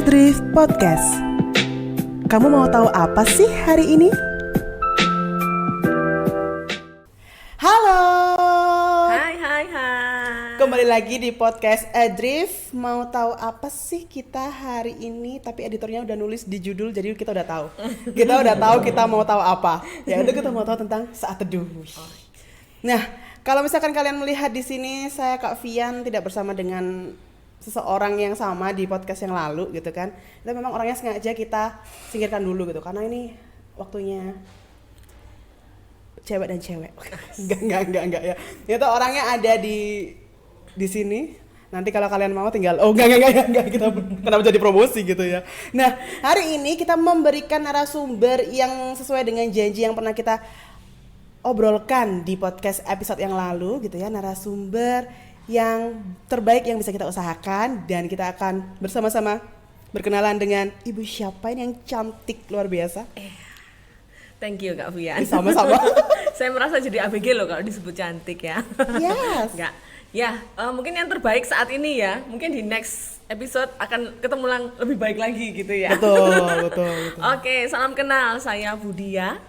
Adrift Podcast. Kamu mau tahu apa sih hari ini? Halo. Hai. Kembali lagi di podcast Adrift. Mau tahu apa sih kita hari ini? Tapi editornya udah nulis di judul, jadi kita udah tahu. Kita mau tahu apa. Ya itu kita mau tahu tentang saat teduh. Nah, kalau misalkan kalian melihat di sini, saya Kak Vian tidak bersama dengan seseorang yang sama di podcast yang lalu gitu kan. Itu memang orangnya sengaja kita singkirkan dulu gitu karena ini waktunya cewek dan cewek. Enggak ya. Itu orangnya ada di sini. Nanti kalau kalian mau tinggal enggak kita kenapa jadi promosi gitu ya. Nah, hari ini kita memberikan narasumber yang sesuai dengan janji yang pernah kita obrolkan di podcast episode yang lalu gitu ya, narasumber yang terbaik yang bisa kita usahakan, dan kita akan bersama-sama berkenalan dengan ibu siapa ini yang cantik luar biasa. Thank you Kak Vian. Sama-sama. Saya merasa jadi ABG loh kalau disebut cantik ya. Yes. Enggak. Ya, mungkin yang terbaik saat ini ya. Mungkin di next episode akan ketemu lebih baik lagi gitu ya. Betul. Oke, salam kenal. Saya Budia.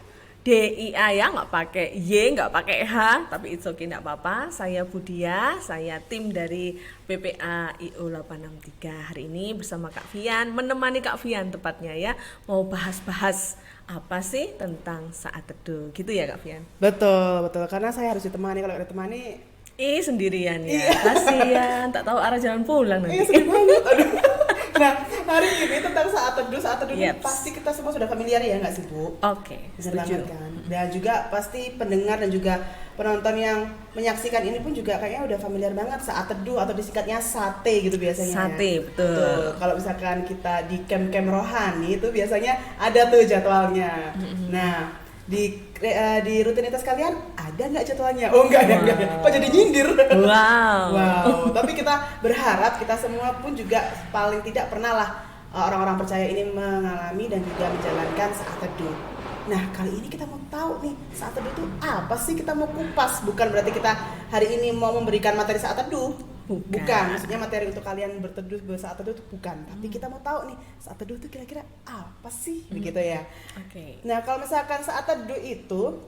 DIA ya, nggak pakai Y, nggak pakai H, tapi it's okay, nggak apa-apa. Saya Budia, saya tim dari PPA IO 863. Hari ini bersama Kak Vian, menemani Kak Vian tepatnya ya, mau bahas-bahas apa sih tentang saat teduh, gitu ya Kak Vian? Betul, karena saya harus ditemani. Kalau ditemani sendirian ya, kasihan, tak tahu arah jalan pulang nanti. sedih banget. Aduh. Nah, hari ini tentang saat teduh Yep. pasti kita semua sudah familiar ya nggak sih Bu? Oke, setuju. Kan? Dan juga pasti pendengar dan juga penonton yang menyaksikan ini pun juga kayaknya udah familiar banget saat teduh, atau disingkatnya sate gitu biasanya. Sate, betul. Kalau misalkan kita di camp rohani itu biasanya ada tuh jadwalnya. Nah, di rutinitas kalian ada nggak jadwalnya? Oh enggak ya. Kok jadi nyindir? Wow. Tapi kita berharap kita semua pun juga paling tidak pernah lah orang-orang percaya ini mengalami dan juga menjalankan saat teduh. Nah, kali ini kita mau tahu nih saat teduh itu apa sih? Kita mau kupas, bukan berarti kita hari ini mau memberikan materi saat teduh. Bukan, maksudnya materi untuk kalian berteduh saat teduh itu bukan. Tapi kita mau tahu nih saat teduh itu kira-kira apa sih, begitu ya. Oke. Nah, kalau misalkan saat teduh itu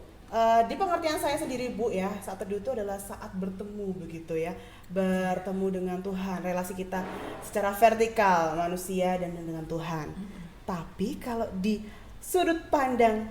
di pengertian saya sendiri Bu ya, saat teduh itu adalah saat bertemu begitu ya, bertemu dengan Tuhan, relasi kita secara vertikal manusia dan dengan Tuhan. Tapi kalau di sudut pandang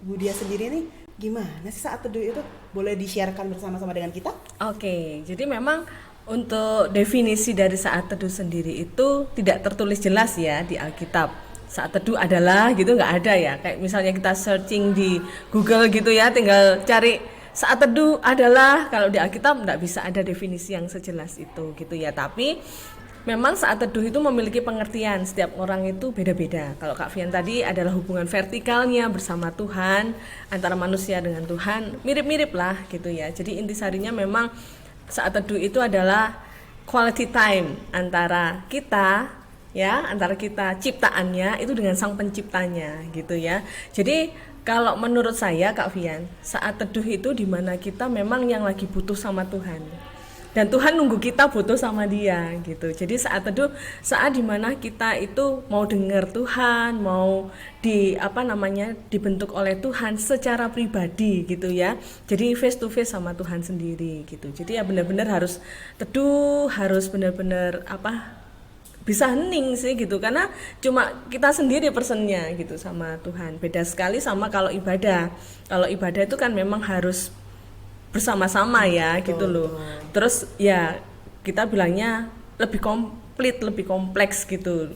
Budia sendiri nih, gimana sih saat teduh itu? Boleh di-sharekan bersama-sama dengan kita? Oke, jadi memang untuk definisi dari saat teduh sendiri itu tidak tertulis jelas ya di Alkitab. Saat teduh adalah gitu, nggak ada ya. Kayak misalnya kita searching di Google gitu ya, tinggal cari saat teduh adalah, kalau di Alkitab nggak bisa ada definisi yang sejelas itu gitu ya. Tapi memang saat teduh itu memiliki pengertian, setiap orang itu beda-beda. Kalau Kak Vian tadi adalah hubungan vertikalnya bersama Tuhan, antara manusia dengan Tuhan, mirip-mirip lah gitu ya. Jadi intisarinya memang saat teduh itu adalah quality time antara kita ciptaannya itu dengan sang penciptanya gitu ya. Jadi kalau menurut saya Kak Vian, saat teduh itu dimana kita memang yang lagi butuh sama Tuhan, dan Tuhan nunggu kita butuh sama Dia gitu. Jadi saat teduh saat dimana kita itu mau dengar Tuhan, mau dibentuk oleh Tuhan secara pribadi gitu ya. Jadi face to face sama Tuhan sendiri gitu. Jadi ya benar-benar harus teduh, harus benar-benar bisa hening sih gitu, karena cuma kita sendiri personnya gitu sama Tuhan. Beda sekali sama kalau ibadah. Kalau ibadah itu kan memang harus bersama-sama ya gitu loh. Terus ya kita bilangnya lebih komplit, lebih kompleks gitu.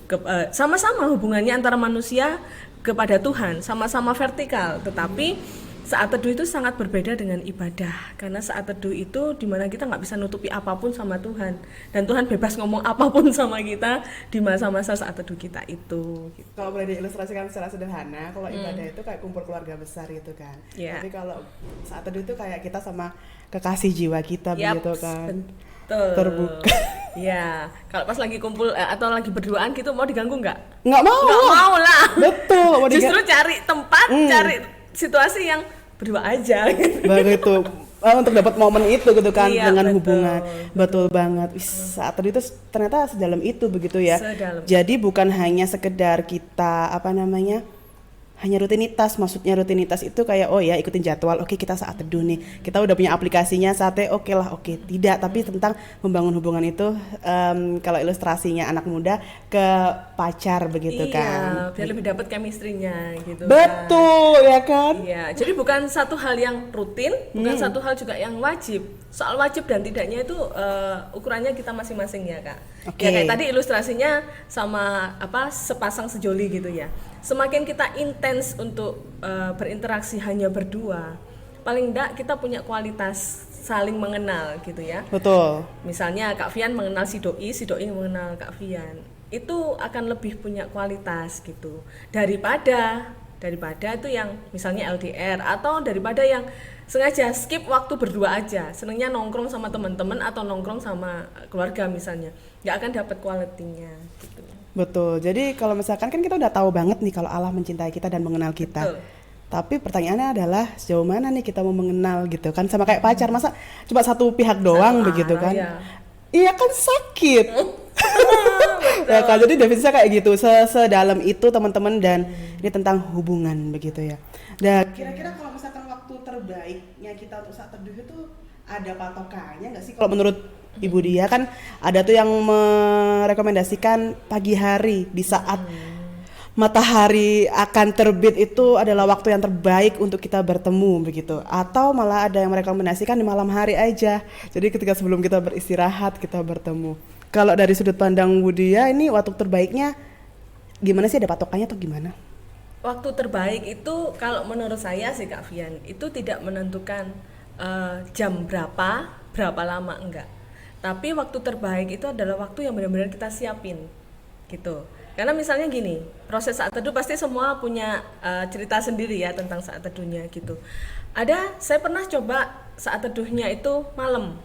Sama-sama hubungannya antara manusia kepada Tuhan, sama-sama vertikal. Tetapi saat teduh itu sangat berbeda dengan ibadah, karena saat teduh itu dimana kita nggak bisa nutupi apapun sama Tuhan, dan Tuhan bebas ngomong apapun sama kita di masa-masa saat teduh kita itu gitu. Kalau boleh diilustrasikan secara sederhana, kalau ibadah itu kayak kumpul keluarga besar gitu kan. Tapi kalau saat teduh itu kayak kita sama kekasih jiwa kita begitu kan. Betul. Terbuka. Ya, kalau pas lagi kumpul atau lagi berduaan gitu, mau diganggu nggak? Nggak mau lah. Betul. Justru cari tempat, cari situasi yang berdua aja gitu. Begitu. untuk dapat momen itu gitu kan, Iya, dengan betul, hubungan. Betul banget. Saat teduh itu ternyata sedalam itu begitu ya. Sedalam. Jadi bukan hanya sekedar kita hanya rutinitas, maksudnya rutinitas itu kayak oh ya ikutin jadwal, oke kita saat teduh nih, kita udah punya aplikasinya saatnya, oke tidak, tapi tentang membangun hubungan itu kalau ilustrasinya anak muda ke pacar begitu Iya, kan. biar lebih dapat chemistry-nya gitu. Betul ya kan. Iya, jadi bukan satu hal yang rutin, bukan satu hal juga yang wajib. Soal wajib dan tidaknya itu ukurannya kita masing-masing ya kak. Oke. Ya kayak tadi ilustrasinya sama sepasang sejoli gitu ya. Semakin kita intens untuk berinteraksi hanya berdua, paling enggak kita punya kualitas saling mengenal gitu ya. Betul. Misalnya Kak Fian mengenal si Doi mengenal Kak Fian. Itu akan lebih punya kualitas gitu. Daripada itu yang misalnya LDR atau daripada yang sengaja skip waktu berdua aja. Senengnya nongkrong sama teman-teman atau nongkrong sama keluarga misalnya. Nggak akan dapat quality-nya gitu. Betul. Jadi kalau misalkan kan kita udah tahu banget nih kalau Allah mencintai kita dan mengenal kita. Betul. Tapi pertanyaannya adalah sejauh mana nih kita mau mengenal gitu kan, sama kayak pacar, masa cuma satu pihak doang begitu kan? Ya. Iya kan sakit. Ya kan, jadi definisinya kayak gitu, sedalam itu teman-teman, dan ini tentang hubungan begitu ya. Dan kira-kira kalau misalkan waktu terbaiknya kita untuk saat teduh itu ada patokannya nggak sih? Kalau menurut Ibu Dia kan ada tuh yang merekomendasikan pagi hari di saat matahari akan terbit itu adalah waktu yang terbaik untuk kita bertemu begitu, atau malah ada yang merekomendasikan di malam hari aja, jadi ketika sebelum kita beristirahat kita bertemu. Kalau dari sudut pandang Budia ini waktu terbaiknya gimana sih, ada patokannya atau gimana? Waktu terbaik itu kalau menurut saya sih Kak Fian itu tidak menentukan jam berapa lama, enggak. Tapi waktu terbaik itu adalah waktu yang benar-benar kita siapin gitu. Karena misalnya gini, proses saat teduh pasti semua punya cerita sendiri ya tentang saat teduhnya gitu. Saya pernah coba saat teduhnya itu malam,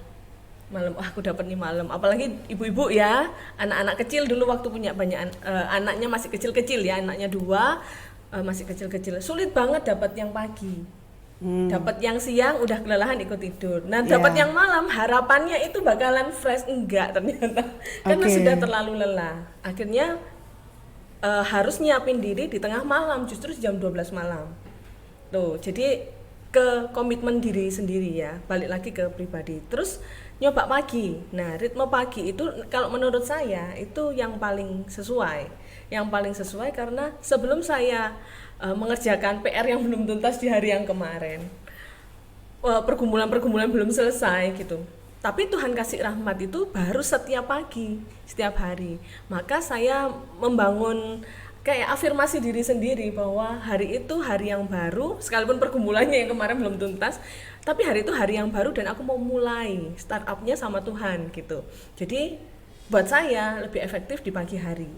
aku dapat nih malam. Apalagi ibu-ibu ya, anak-anak kecil dulu waktu punya banyak anaknya masih kecil-kecil ya, anaknya 2 masih kecil-kecil, sulit banget dapat yang pagi. Dapat yang siang udah kelelahan ikut tidur. Nah, dapat yang malam harapannya itu bakalan fresh, enggak ternyata. Karena sudah terlalu lelah. Akhirnya harus nyiapin diri di tengah malam, justru jam 12 malam. Tuh, jadi ke komitmen diri sendiri ya, balik lagi ke pribadi. Terus nyoba pagi. Nah, ritme pagi itu kalau menurut saya itu yang paling sesuai. Yang paling sesuai karena sebelum saya mengerjakan PR yang belum tuntas di hari yang kemarin, pergumulan belum selesai gitu. Tapi Tuhan kasih rahmat itu baru setiap pagi, setiap hari. Maka saya membangun kayak afirmasi diri sendiri bahwa hari itu hari yang baru, sekalipun pergumulannya yang kemarin belum tuntas, tapi hari itu hari yang baru dan aku mau mulai startupnya sama Tuhan gitu. Jadi buat saya lebih efektif di pagi hari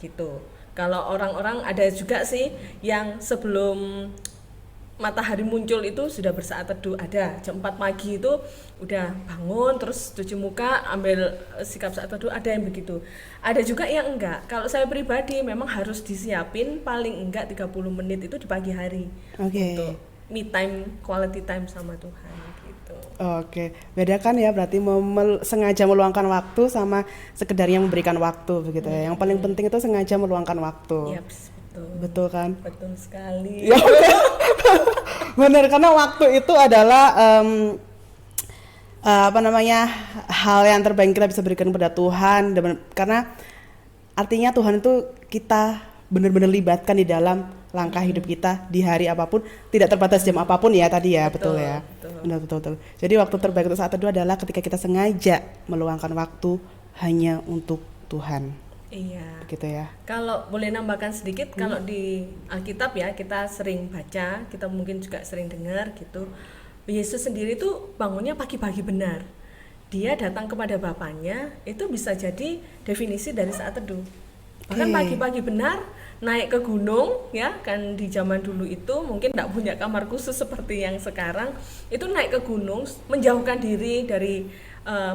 gitu. Kalau orang-orang ada juga sih yang sebelum matahari muncul itu sudah bersaat teduh, ada jam 4 pagi itu udah bangun terus cuci muka ambil sikap saat teduh, ada yang begitu. Ada juga yang enggak. Kalau saya pribadi memang harus disiapin paling enggak 30 menit itu di pagi hari. Untuk me time, quality time sama Tuhan gitu. Oke, bedakan ya berarti sengaja meluangkan waktu sama sekedar yang memberikan waktu begitu ya. Yang paling penting itu sengaja meluangkan waktu. Yaps, betul. Betul kan? Betul sekali. Ya, benar, karena waktu itu adalah hal yang terbaik kita bisa berikan kepada Tuhan, karena artinya Tuhan itu kita benar-benar libatkan di dalam langkah hidup kita di hari apapun, tidak terbatas jam apapun ya tadi ya. Betul ya, betul. Jadi waktu terbaik untuk saat teduh adalah ketika kita sengaja meluangkan waktu hanya untuk Tuhan. Iya. Gitu ya. Kalau boleh nambahkan sedikit, kalau di Alkitab ya kita sering baca, kita mungkin juga sering dengar gitu. Yesus sendiri tuh bangunnya pagi-pagi benar. Dia datang kepada Bapaknya, itu bisa jadi definisi dari saat teduh. Bahkan pagi-pagi benar, naik ke gunung ya, kan di zaman dulu itu mungkin tidak punya kamar khusus seperti yang sekarang. Itu naik ke gunung, menjauhkan diri dari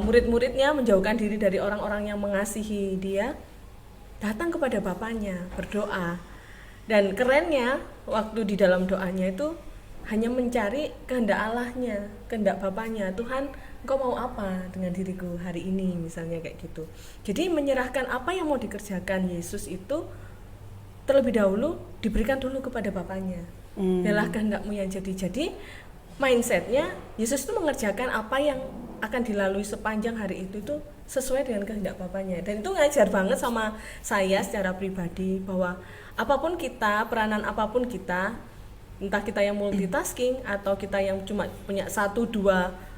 murid-muridnya, menjauhkan diri dari orang-orang yang mengasihi dia. Datang kepada Bapaknya, berdoa. Dan kerennya waktu di dalam doanya itu hanya mencari kehendak Allahnya, kehendak Bapaknya. Tuhan, Engkau mau apa dengan diriku hari ini, misalnya kayak gitu. Jadi menyerahkan apa yang mau dikerjakan Yesus itu terlebih dahulu diberikan dulu kepada Bapaknya. Biarlah kehendakmu yang jadi. Jadi mindsetnya Yesus itu mengerjakan apa yang akan dilalui sepanjang hari itu tuh sesuai dengan kehendak Bapaknya. Dan itu ngajar banget sama saya secara pribadi bahwa apapun kita, peranan apapun kita, entah kita yang multitasking atau kita yang cuma punya 1-2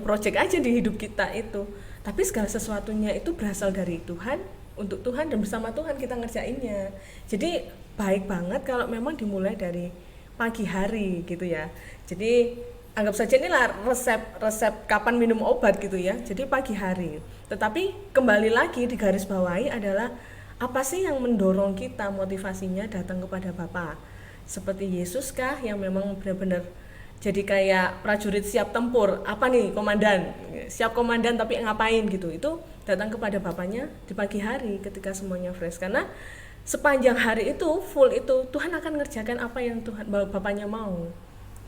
project aja di hidup kita itu, tapi segala sesuatunya itu berasal dari Tuhan, untuk Tuhan, dan bersama Tuhan kita ngerjainnya. Jadi baik banget kalau memang dimulai dari pagi hari gitu ya. Jadi anggap saja inilah resep kapan minum obat gitu ya. Jadi pagi hari. Tetapi kembali lagi di garis bawahi adalah apa sih yang mendorong kita, motivasinya datang kepada Bapa. Seperti Yesus kah yang memang benar-benar jadi kayak prajurit siap tempur, apa nih komandan, siap komandan tapi ngapain gitu, itu datang kepada Bapaknya di pagi hari ketika semuanya fresh. Karena sepanjang hari itu full itu Tuhan akan mengerjakan apa yang Bapaknya mau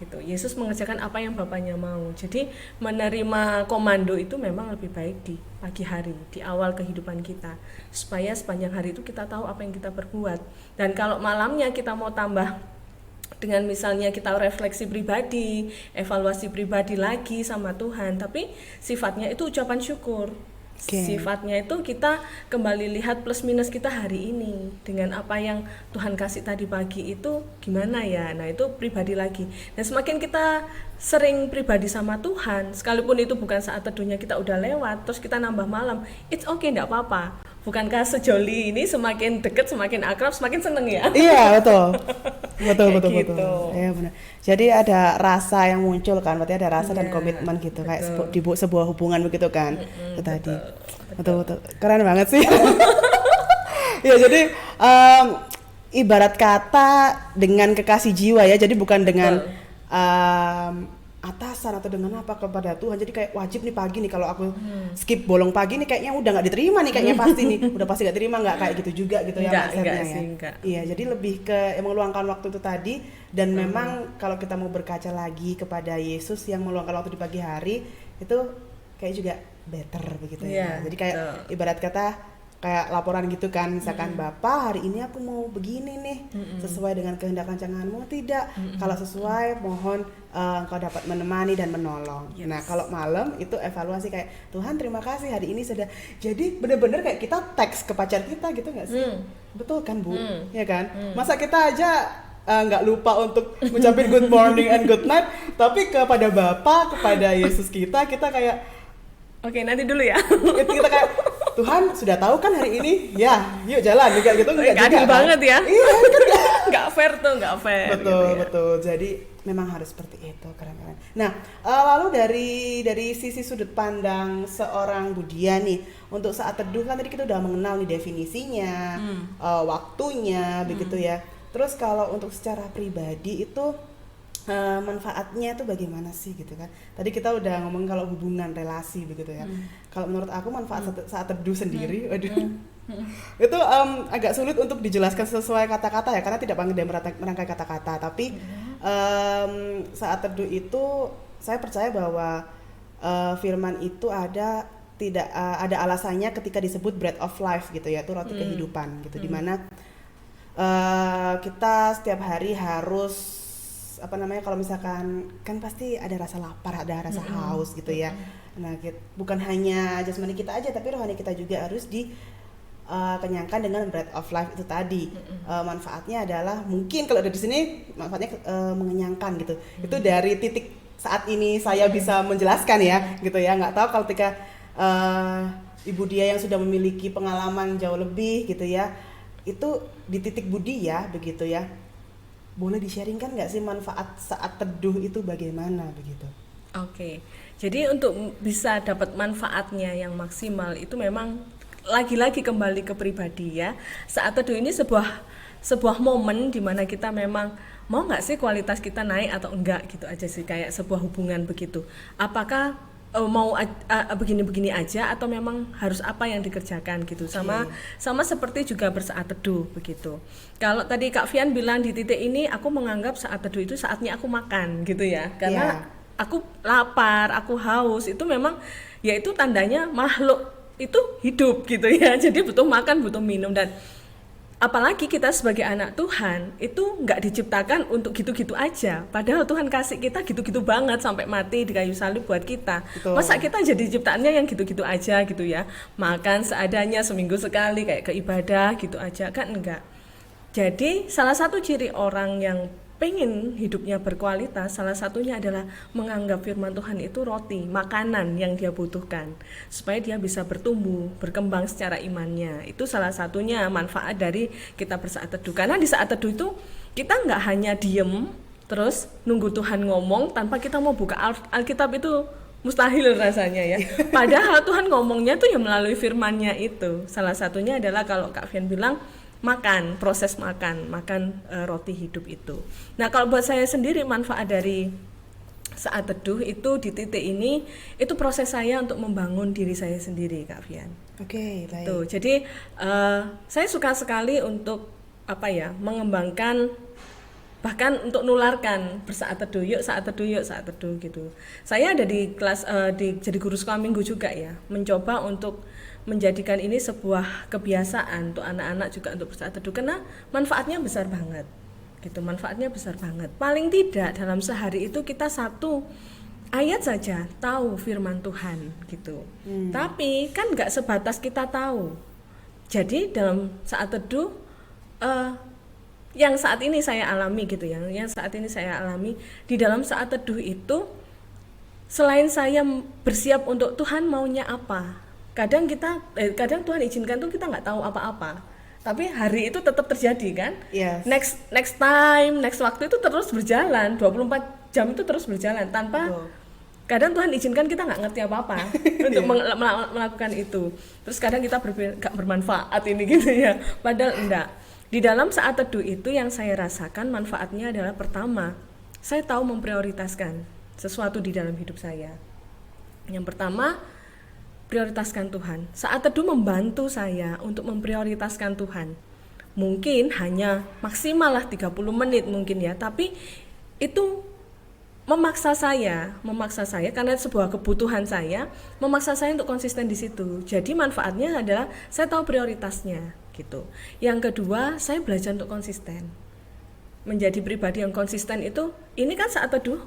gitu. Yesus mengerjakan apa yang Bapaknya mau. Jadi menerima komando itu memang lebih baik di pagi hari, di awal kehidupan kita, supaya sepanjang hari itu kita tahu apa yang kita perbuat. Dan kalau malamnya kita mau tambah dengan misalnya kita refleksi pribadi, evaluasi pribadi lagi sama Tuhan, tapi sifatnya itu ucapan syukur. Sifatnya itu kita kembali lihat plus minus kita hari ini dengan apa yang Tuhan kasih tadi pagi itu gimana ya. Nah itu pribadi lagi. Dan semakin kita sering pribadi sama Tuhan, sekalipun itu bukan saat teduhnya kita udah lewat, terus kita nambah malam, it's okay, enggak apa-apa. Bukankah sejoli ini semakin dekat, semakin akrab, semakin seneng ya? Iya, betul. Betul. Iya benar. Jadi ada rasa yang muncul kan, berarti ada rasa dan komitmen gitu, kayak di sebuah hubungan begitu kan. Itu tadi. Betul. Keren banget sih. Ya, jadi ibarat kata dengan kekasih jiwa ya. Jadi bukan dengan atasan atau dengan apa kepada Tuhan. Jadi kayak wajib nih pagi nih kalau aku skip bolong pagi nih kayaknya udah nggak diterima nih, kayaknya pasti nih udah pasti nggak terima, nggak kayak gitu juga gitu ya maksudnya ya. Iya, jadi lebih ke meluangkan waktu itu tadi. Dan memang kalau kita mau berkaca lagi kepada Yesus yang meluangkan waktu di pagi hari itu kayak juga better begitu ya. Jadi kayak ibarat kata kayak laporan gitu kan, misalkan Bapak hari ini aku mau begini nih, sesuai dengan kehendak rancanganmu tidak? Kalau sesuai mohon engkau dapat menemani dan menolong. Nah kalau malam itu evaluasi kayak Tuhan terima kasih hari ini sudah. Jadi benar-benar kayak kita teks ke pacar kita gitu nggak sih? Betul kan Bu? Ya kan? Masa kita aja nggak lupa untuk ngucapin good morning and good night, tapi kepada Bapa, kepada Yesus kita kayak oke, nanti dulu ya. Kita kayak Tuhan sudah tahu kan hari ini, ya yuk jalan juga gitu. Nggak adil banget ya. Iya kan. Nggak fair tuh, nggak fair. Betul gitu ya. Betul. Jadi memang harus seperti itu, keren. Nah lalu dari sisi sudut pandang seorang Budia nih, untuk saat teduh kan tadi kita udah mengenal nih definisinya, waktunya begitu ya. Terus kalau untuk secara pribadi itu manfaatnya itu bagaimana sih gitu kan? Tadi kita udah ngomong kalau hubungan relasi begitu ya. Kalau menurut aku manfaat saat teduh sendiri, itu agak sulit untuk dijelaskan sesuai kata-kata ya, karena tidak pandai merangkai kata-kata. Tapi saat teduh itu saya percaya bahwa firman itu ada alasannya ketika disebut bread of life gitu ya, itu roti kehidupan gitu, dimana kita setiap hari harus kalau misalkan kan pasti ada rasa lapar, ada rasa haus gitu ya. Nah, bukan hanya jasmani kita aja, tapi rohani kita juga harus dikenyangkan dengan bread of life itu tadi. Manfaatnya adalah mungkin kalau ada di sini manfaatnya mengenyangkan gitu. Itu dari titik saat ini saya bisa menjelaskan ya, gitu ya. Nggak tahu kalau ketika Ibu Dia yang sudah memiliki pengalaman jauh lebih gitu ya, itu di titik Budi ya, begitu ya. Boleh di-sharingkan nggak sih manfaat saat teduh itu bagaimana begitu? Oke, jadi untuk bisa dapat manfaatnya yang maksimal itu memang lagi-lagi kembali ke pribadi ya. Saat teduh ini sebuah momen di mana kita memang mau nggak sih kualitas kita naik atau enggak gitu aja sih, kayak sebuah hubungan begitu. Apakah mau begini-begini aja atau memang harus apa yang dikerjakan gitu. Sama seperti juga bersaat teduh begitu. Kalau tadi Kak Fian bilang di titik ini aku menganggap saat teduh itu saatnya aku makan gitu ya. Karena aku lapar, aku haus, itu memang ya itu tandanya makhluk itu hidup gitu ya. Jadi butuh makan, butuh minum. Dan apalagi kita sebagai anak Tuhan itu nggak diciptakan untuk gitu-gitu aja. Padahal Tuhan kasih kita gitu-gitu banget sampai mati di kayu salib buat kita. Betul. Masa kita jadi ciptaannya yang gitu-gitu aja gitu ya. Makan seadanya seminggu sekali kayak ke ibadah gitu aja, kan enggak. Jadi salah satu ciri orang yang pengen hidupnya berkualitas, salah satunya adalah menganggap firman Tuhan itu roti, makanan yang dia butuhkan supaya dia bisa bertumbuh, berkembang secara imannya. Itu salah satunya manfaat dari kita bersaat teduh. Karena di saat teduh itu kita nggak hanya diem terus nunggu Tuhan ngomong tanpa kita mau buka Alkitab, itu mustahil rasanya ya. Padahal Tuhan ngomongnya tuh ya melalui firman-Nya itu. Salah satunya adalah kalau Kak Fian bilang makan, proses makan roti hidup itu. Nah, kalau buat saya sendiri manfaat dari saat teduh itu di titik ini, itu proses saya untuk membangun diri saya sendiri, Kak Fian. Oke, baik. Gitu. Jadi saya suka sekali untuk mengembangkan, bahkan untuk nularkan bersaat teduh, yuk saat teduh gitu. Saya ada di kelas jadi guru sekolah minggu juga ya, mencoba untuk menjadikan ini sebuah kebiasaan untuk anak-anak juga untuk bersaat teduh, karena manfaatnya besar banget gitu, manfaatnya besar banget. Paling tidak dalam sehari itu kita satu ayat saja tahu firman Tuhan gitu. Tapi kan nggak sebatas kita tahu. Jadi dalam saat teduh yang saat ini saya alami gitu ya, yang saat ini saya alami di dalam saat teduh itu, selain saya bersiap untuk Tuhan maunya apa, kadang Tuhan izinkan tuh kita nggak tahu apa-apa, tapi hari itu tetap terjadi kan. Yes. next time, next waktu itu terus berjalan, 24 jam itu terus berjalan tanpa kadang Tuhan izinkan kita nggak ngerti apa-apa untuk melakukan itu. Terus kadang kita nggak bermanfaat ini gitu ya, padahal enggak. Di dalam saat teduh itu yang saya rasakan manfaatnya adalah, pertama, saya tahu memprioritaskan sesuatu di dalam hidup saya. Yang pertama, prioritaskan Tuhan. Saat teduh membantu saya untuk memprioritaskan Tuhan. Mungkin hanya maksimal lah 30 menit mungkin ya, tapi itu memaksa saya karena sebuah kebutuhan saya, memaksa saya untuk konsisten di situ. Jadi manfaatnya adalah saya tahu prioritasnya gitu. Yang kedua, saya belajar untuk konsisten. Menjadi pribadi yang konsisten itu, ini kan saat teduh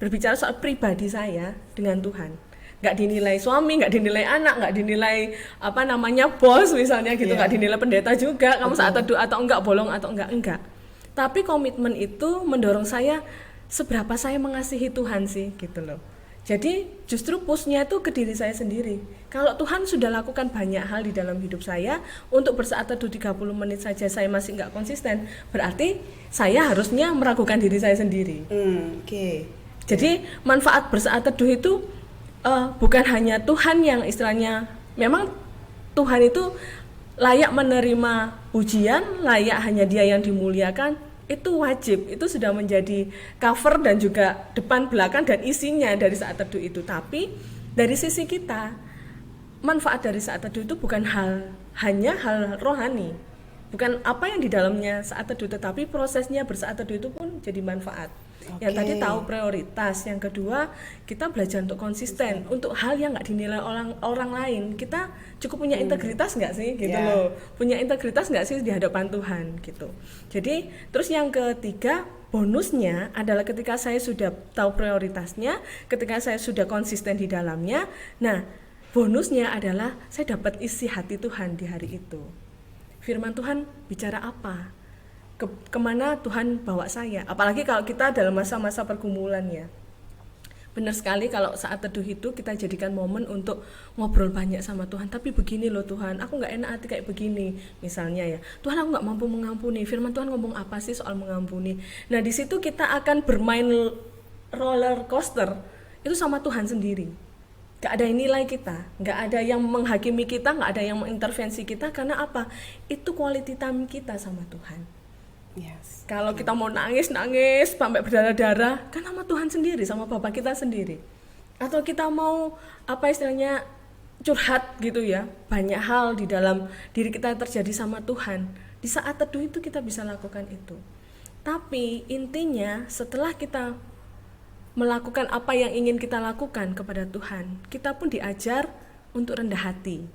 berbicara soal pribadi saya dengan Tuhan. Nggak dinilai suami, nggak dinilai anak, nggak dinilai bos misalnya gitu, nggak dinilai pendeta juga, kamu saat teduh atau enggak, bolong atau enggak. Tapi komitmen itu mendorong saya seberapa saya mengasihi Tuhan sih gitu loh. Jadi justru push-nya itu ke diri saya sendiri. Kalau Tuhan sudah lakukan banyak hal di dalam hidup saya, untuk bersaat teduh 30 menit saja saya masih nggak konsisten, berarti saya harusnya meragukan diri saya sendiri. Jadi manfaat bersaat teduh itu bukan hanya Tuhan yang istilahnya, memang Tuhan itu layak menerima pujian, layak hanya Dia yang dimuliakan, itu wajib, itu sudah menjadi cover dan juga depan belakang dan isinya dari saat teduh itu. Tapi dari sisi kita, manfaat dari saat teduh itu bukan hanya hal rohani, bukan apa yang di dalamnya saat teduh, tetapi prosesnya bersaat teduh itu pun jadi manfaat. Yang tadi tahu prioritas, yang kedua kita belajar untuk konsisten untuk hal yang nggak dinilai orang lain. Kita cukup punya integritas nggak sih gitu loh, punya integritas nggak sih di hadapan Tuhan gitu. Jadi terus yang ketiga, bonusnya adalah ketika saya sudah tahu prioritasnya, ketika saya sudah konsisten di dalamnya, nah bonusnya adalah saya dapat isi hati Tuhan di hari itu. Firman Tuhan bicara apa? Kemana Tuhan bawa saya, apalagi kalau kita dalam masa-masa pergumulan ya. Benar sekali kalau saat teduh itu kita jadikan momen untuk ngobrol banyak sama Tuhan. Tapi begini loh Tuhan, aku nggak enak hati kayak begini misalnya ya. Tuhan, aku nggak mampu mengampuni. Firman Tuhan ngomong apa sih soal mengampuni? Nah di situ kita akan bermain roller coaster itu sama Tuhan sendiri. Nggak ada yang nilai kita, nggak ada yang menghakimi kita, nggak ada yang mengintervensi kita. Karena apa? Itu quality time kita sama Tuhan. Yes. Kalau kita mau nangis sampai berdarah-darah, kan sama Tuhan sendiri, sama Bapa kita sendiri. atau kita mau apa istilahnya curhat gitu ya, banyak hal di dalam diri kita terjadi sama Tuhan, di saat teduh itu kita bisa lakukan itu. Tapi intinya setelah kita melakukan apa yang ingin kita lakukan kepada Tuhan, kita pun diajar untuk rendah hati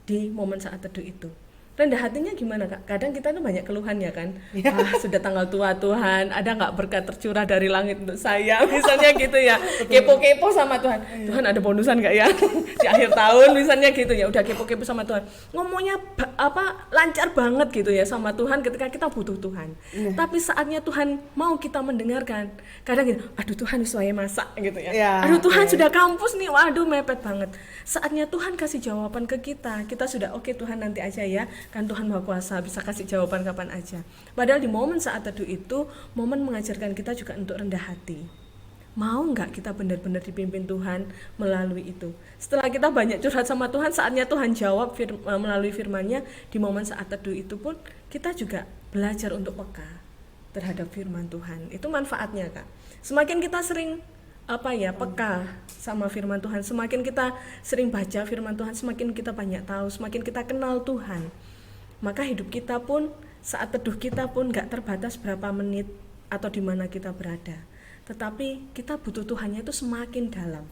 di momen saat teduh itu. Rendah hatinya gimana Kak? Kadang kita tuh banyak keluhan ya kan, sudah tanggal tua Tuhan, ada nggak berkat tercurah dari langit untuk saya, misalnya gitu ya, kepo-kepo sama Tuhan, Tuhan ada bonusan nggak ya di akhir tahun misalnya gitu ya, udah kepo-kepo sama Tuhan, ngomongnya lancar banget gitu ya sama Tuhan ketika kita butuh Tuhan. Tapi saatnya Tuhan mau kita mendengarkan, kadang gitu, aduh Tuhan saya masak gitu ya, aduh Tuhan sudah kampus nih, waduh mepet banget. Saatnya Tuhan kasih jawaban ke kita sudah oke, Tuhan nanti aja ya, kan Tuhan Maha Kuasa bisa kasih jawaban kapan aja. Padahal di momen saat teduh itu momen mengajarkan kita juga untuk rendah hati. Mau nggak kita benar-benar dipimpin Tuhan melalui itu? Setelah kita banyak curhat sama Tuhan, saatnya Tuhan jawab melalui firman-Nya. Di momen saat teduh itu pun kita juga belajar untuk peka terhadap firman Tuhan. Itu manfaatnya Kak. Semakin kita sering peka sama firman Tuhan, semakin kita sering baca firman Tuhan, semakin kita banyak tahu, semakin kita kenal Tuhan, maka hidup kita pun, saat teduh kita pun gak terbatas berapa menit atau di mana kita berada, tetapi kita butuh Tuhannya itu semakin dalam.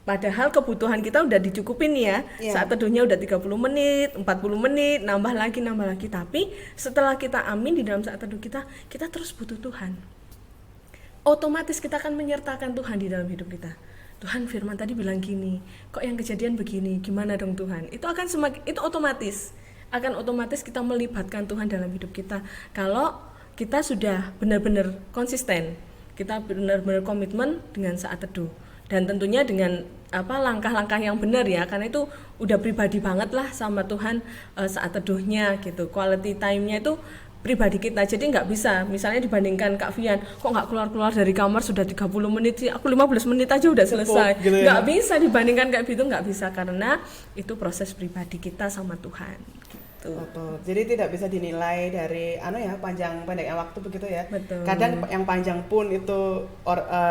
Padahal kebutuhan kita udah dicukupin ya, saat teduhnya udah 30 menit, 40 menit, nambah lagi, tapi setelah kita amin di dalam saat teduh kita terus butuh Tuhan. Otomatis kita akan menyertakan Tuhan di dalam hidup kita. Tuhan firman tadi bilang gini, kok yang kejadian begini, gimana dong Tuhan? Itu akan otomatis kita melibatkan Tuhan dalam hidup kita. Kalau kita sudah benar-benar konsisten, kita benar-benar komitmen dengan saat teduh, dan tentunya dengan langkah-langkah yang benar ya, karena itu udah pribadi banget lah sama Tuhan saat teduhnya gitu. Quality time-nya itu pribadi kita, jadi nggak bisa misalnya dibandingkan Kak Vian, kok nggak keluar dari kamar sudah 30 menit sih, aku 15 menit aja udah selesai gitu ya? Nggak bisa dibandingkan kayak gitu, nggak bisa, karena itu proses pribadi kita sama Tuhan gitu. Betul. Jadi tidak bisa dinilai dari panjang pendeknya waktu begitu ya. Betul. Kadang yang panjang pun itu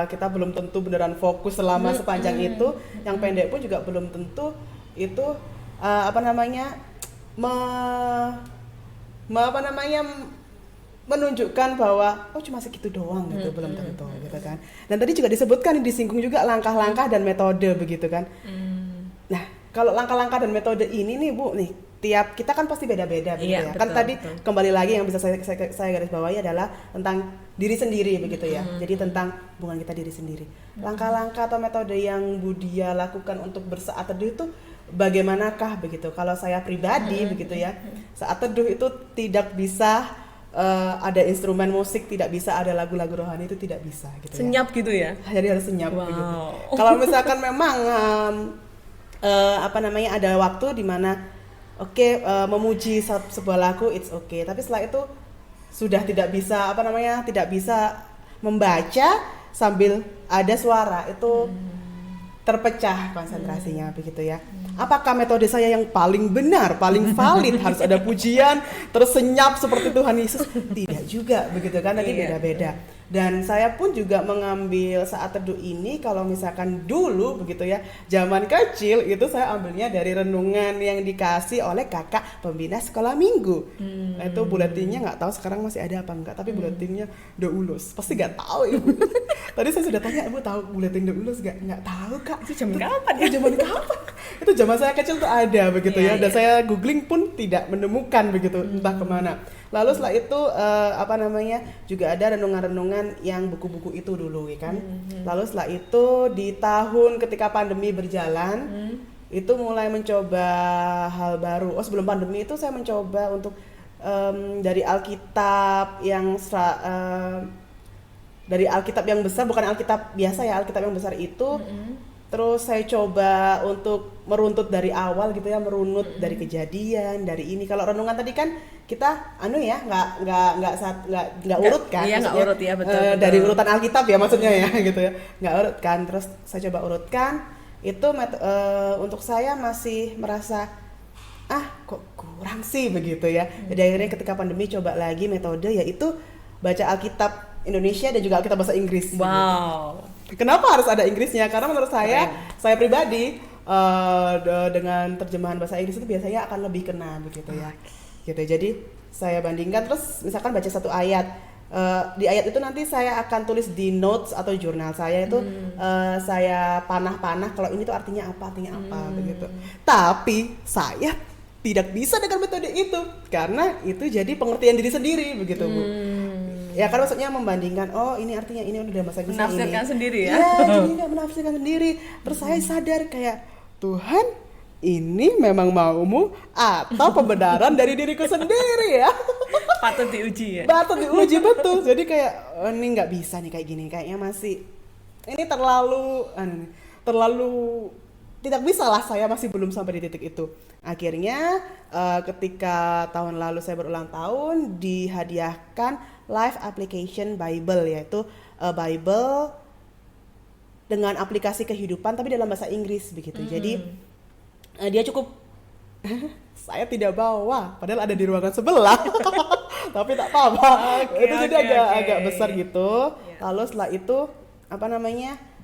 kita belum tentu beneran fokus selama sepanjang itu, yang pendek pun juga belum tentu itu menunjukkan bahwa cuma segitu doang gitu, belum tentu gitu kan. Dan tadi juga disinggung juga langkah-langkah dan metode begitu kan. Nah, kalau langkah-langkah dan metode ini nih Bu, nih tiap kita kan pasti beda-beda begitu ya. Kan tadi kembali lagi yang bisa saya garis bawahi adalah tentang diri sendiri begitu ya. Jadi tentang hubungan kita diri sendiri. Langkah-langkah atau metode yang Bu Dia lakukan untuk bersaat teduh itu bagaimanakah begitu? Kalau saya pribadi begitu ya, saat teduh itu tidak bisa ada instrumen musik, tidak bisa ada lagu-lagu rohani, itu tidak bisa gitu. Senyap ya? Gitu ya? Jadi harus senyap begitu. Kalau misalkan memang ada waktu di mana memuji sebuah lagu, it's okay. Tapi setelah itu sudah tidak bisa tidak bisa membaca sambil ada suara, itu terpecah konsentrasinya begitu ya. Apakah metode saya yang paling benar, paling valid, harus ada pujian, terus senyap seperti Tuhan Yesus? Tidak juga begitu kan, tadi beda-beda. Dan saya pun juga mengambil saat teduh ini, kalau misalkan dulu begitu ya, zaman kecil itu saya ambilnya dari renungan yang dikasih oleh kakak pembina sekolah minggu. Itu buletinnya nggak tahu sekarang masih ada apa enggak, tapi buletinnya The Ulus, pasti nggak tahu Ibu. Tadi saya sudah tanya, Ibu tahu buletin The Ulus nggak tahu Kak. Itu zaman kapan ya? Zaman kapan? Itu zaman saya kecil tuh ada begitu ya. Dan saya googling pun tidak menemukan begitu, entah kemana. Lalu setelah itu juga ada renungan-renungan yang buku-buku itu dulu ya kan. Lalu setelah itu di tahun ketika pandemi berjalan, itu mulai mencoba hal baru. Sebelum pandemi itu saya mencoba untuk dari Alkitab yang dari Alkitab yang besar, bukan Alkitab biasa ya, Alkitab yang besar itu. Terus saya coba untuk meruntut dari awal gitu ya, merunut dari kejadian, dari ini. Kalau renungan tadi kan kita nggak urut kan? Iya, nggak urut ya, betul. Dari urutan Alkitab ya maksudnya ya gitu ya, nggak urut kan. Terus saya coba urutkan. Itu untuk saya masih merasa kok kurang sih begitu ya. Jadi akhirnya ketika pandemi coba lagi metode, yaitu baca Alkitab Indonesia dan juga Alkitab bahasa Inggris. Wow. Gitu. Kenapa harus ada Inggrisnya? Karena menurut saya pribadi dengan terjemahan bahasa Inggris itu biasanya akan lebih kena begitu ya. Gitu. Jadi saya bandingkan, terus misalkan baca satu ayat, di ayat itu nanti saya akan tulis di notes atau jurnal saya itu, saya panah-panah kalau ini tuh artinya apa begitu. Tapi saya tidak bisa dengan metode itu karena itu jadi pengertian diri sendiri begitu, Bu. Ya kan, maksudnya membandingkan, oh ini artinya ini udah bahasa Inggris ini. Menafsirkan sendiri ya. Iya, jadi nggak menafsirkan sendiri. Terus saya sadar kayak, Tuhan, ini memang maumu atau pembenaran dari diriku sendiri ya. Patut diuji ya. Patut diuji, betul. Jadi kayak, oh, ini nggak bisa nih kayak gini, kayaknya masih ini terlalu tidak bisa lah, saya masih belum sampai di titik itu. Akhirnya ketika tahun lalu saya berulang tahun, dihadiahkan Life Application Bible, yaitu Bible dengan aplikasi kehidupan tapi dalam bahasa Inggris begitu. Jadi dia cukup saya tidak bawa, padahal ada di ruangan sebelah. Tapi tak apa-apa. Itu jadi agak besar gitu. Lalu setelah itu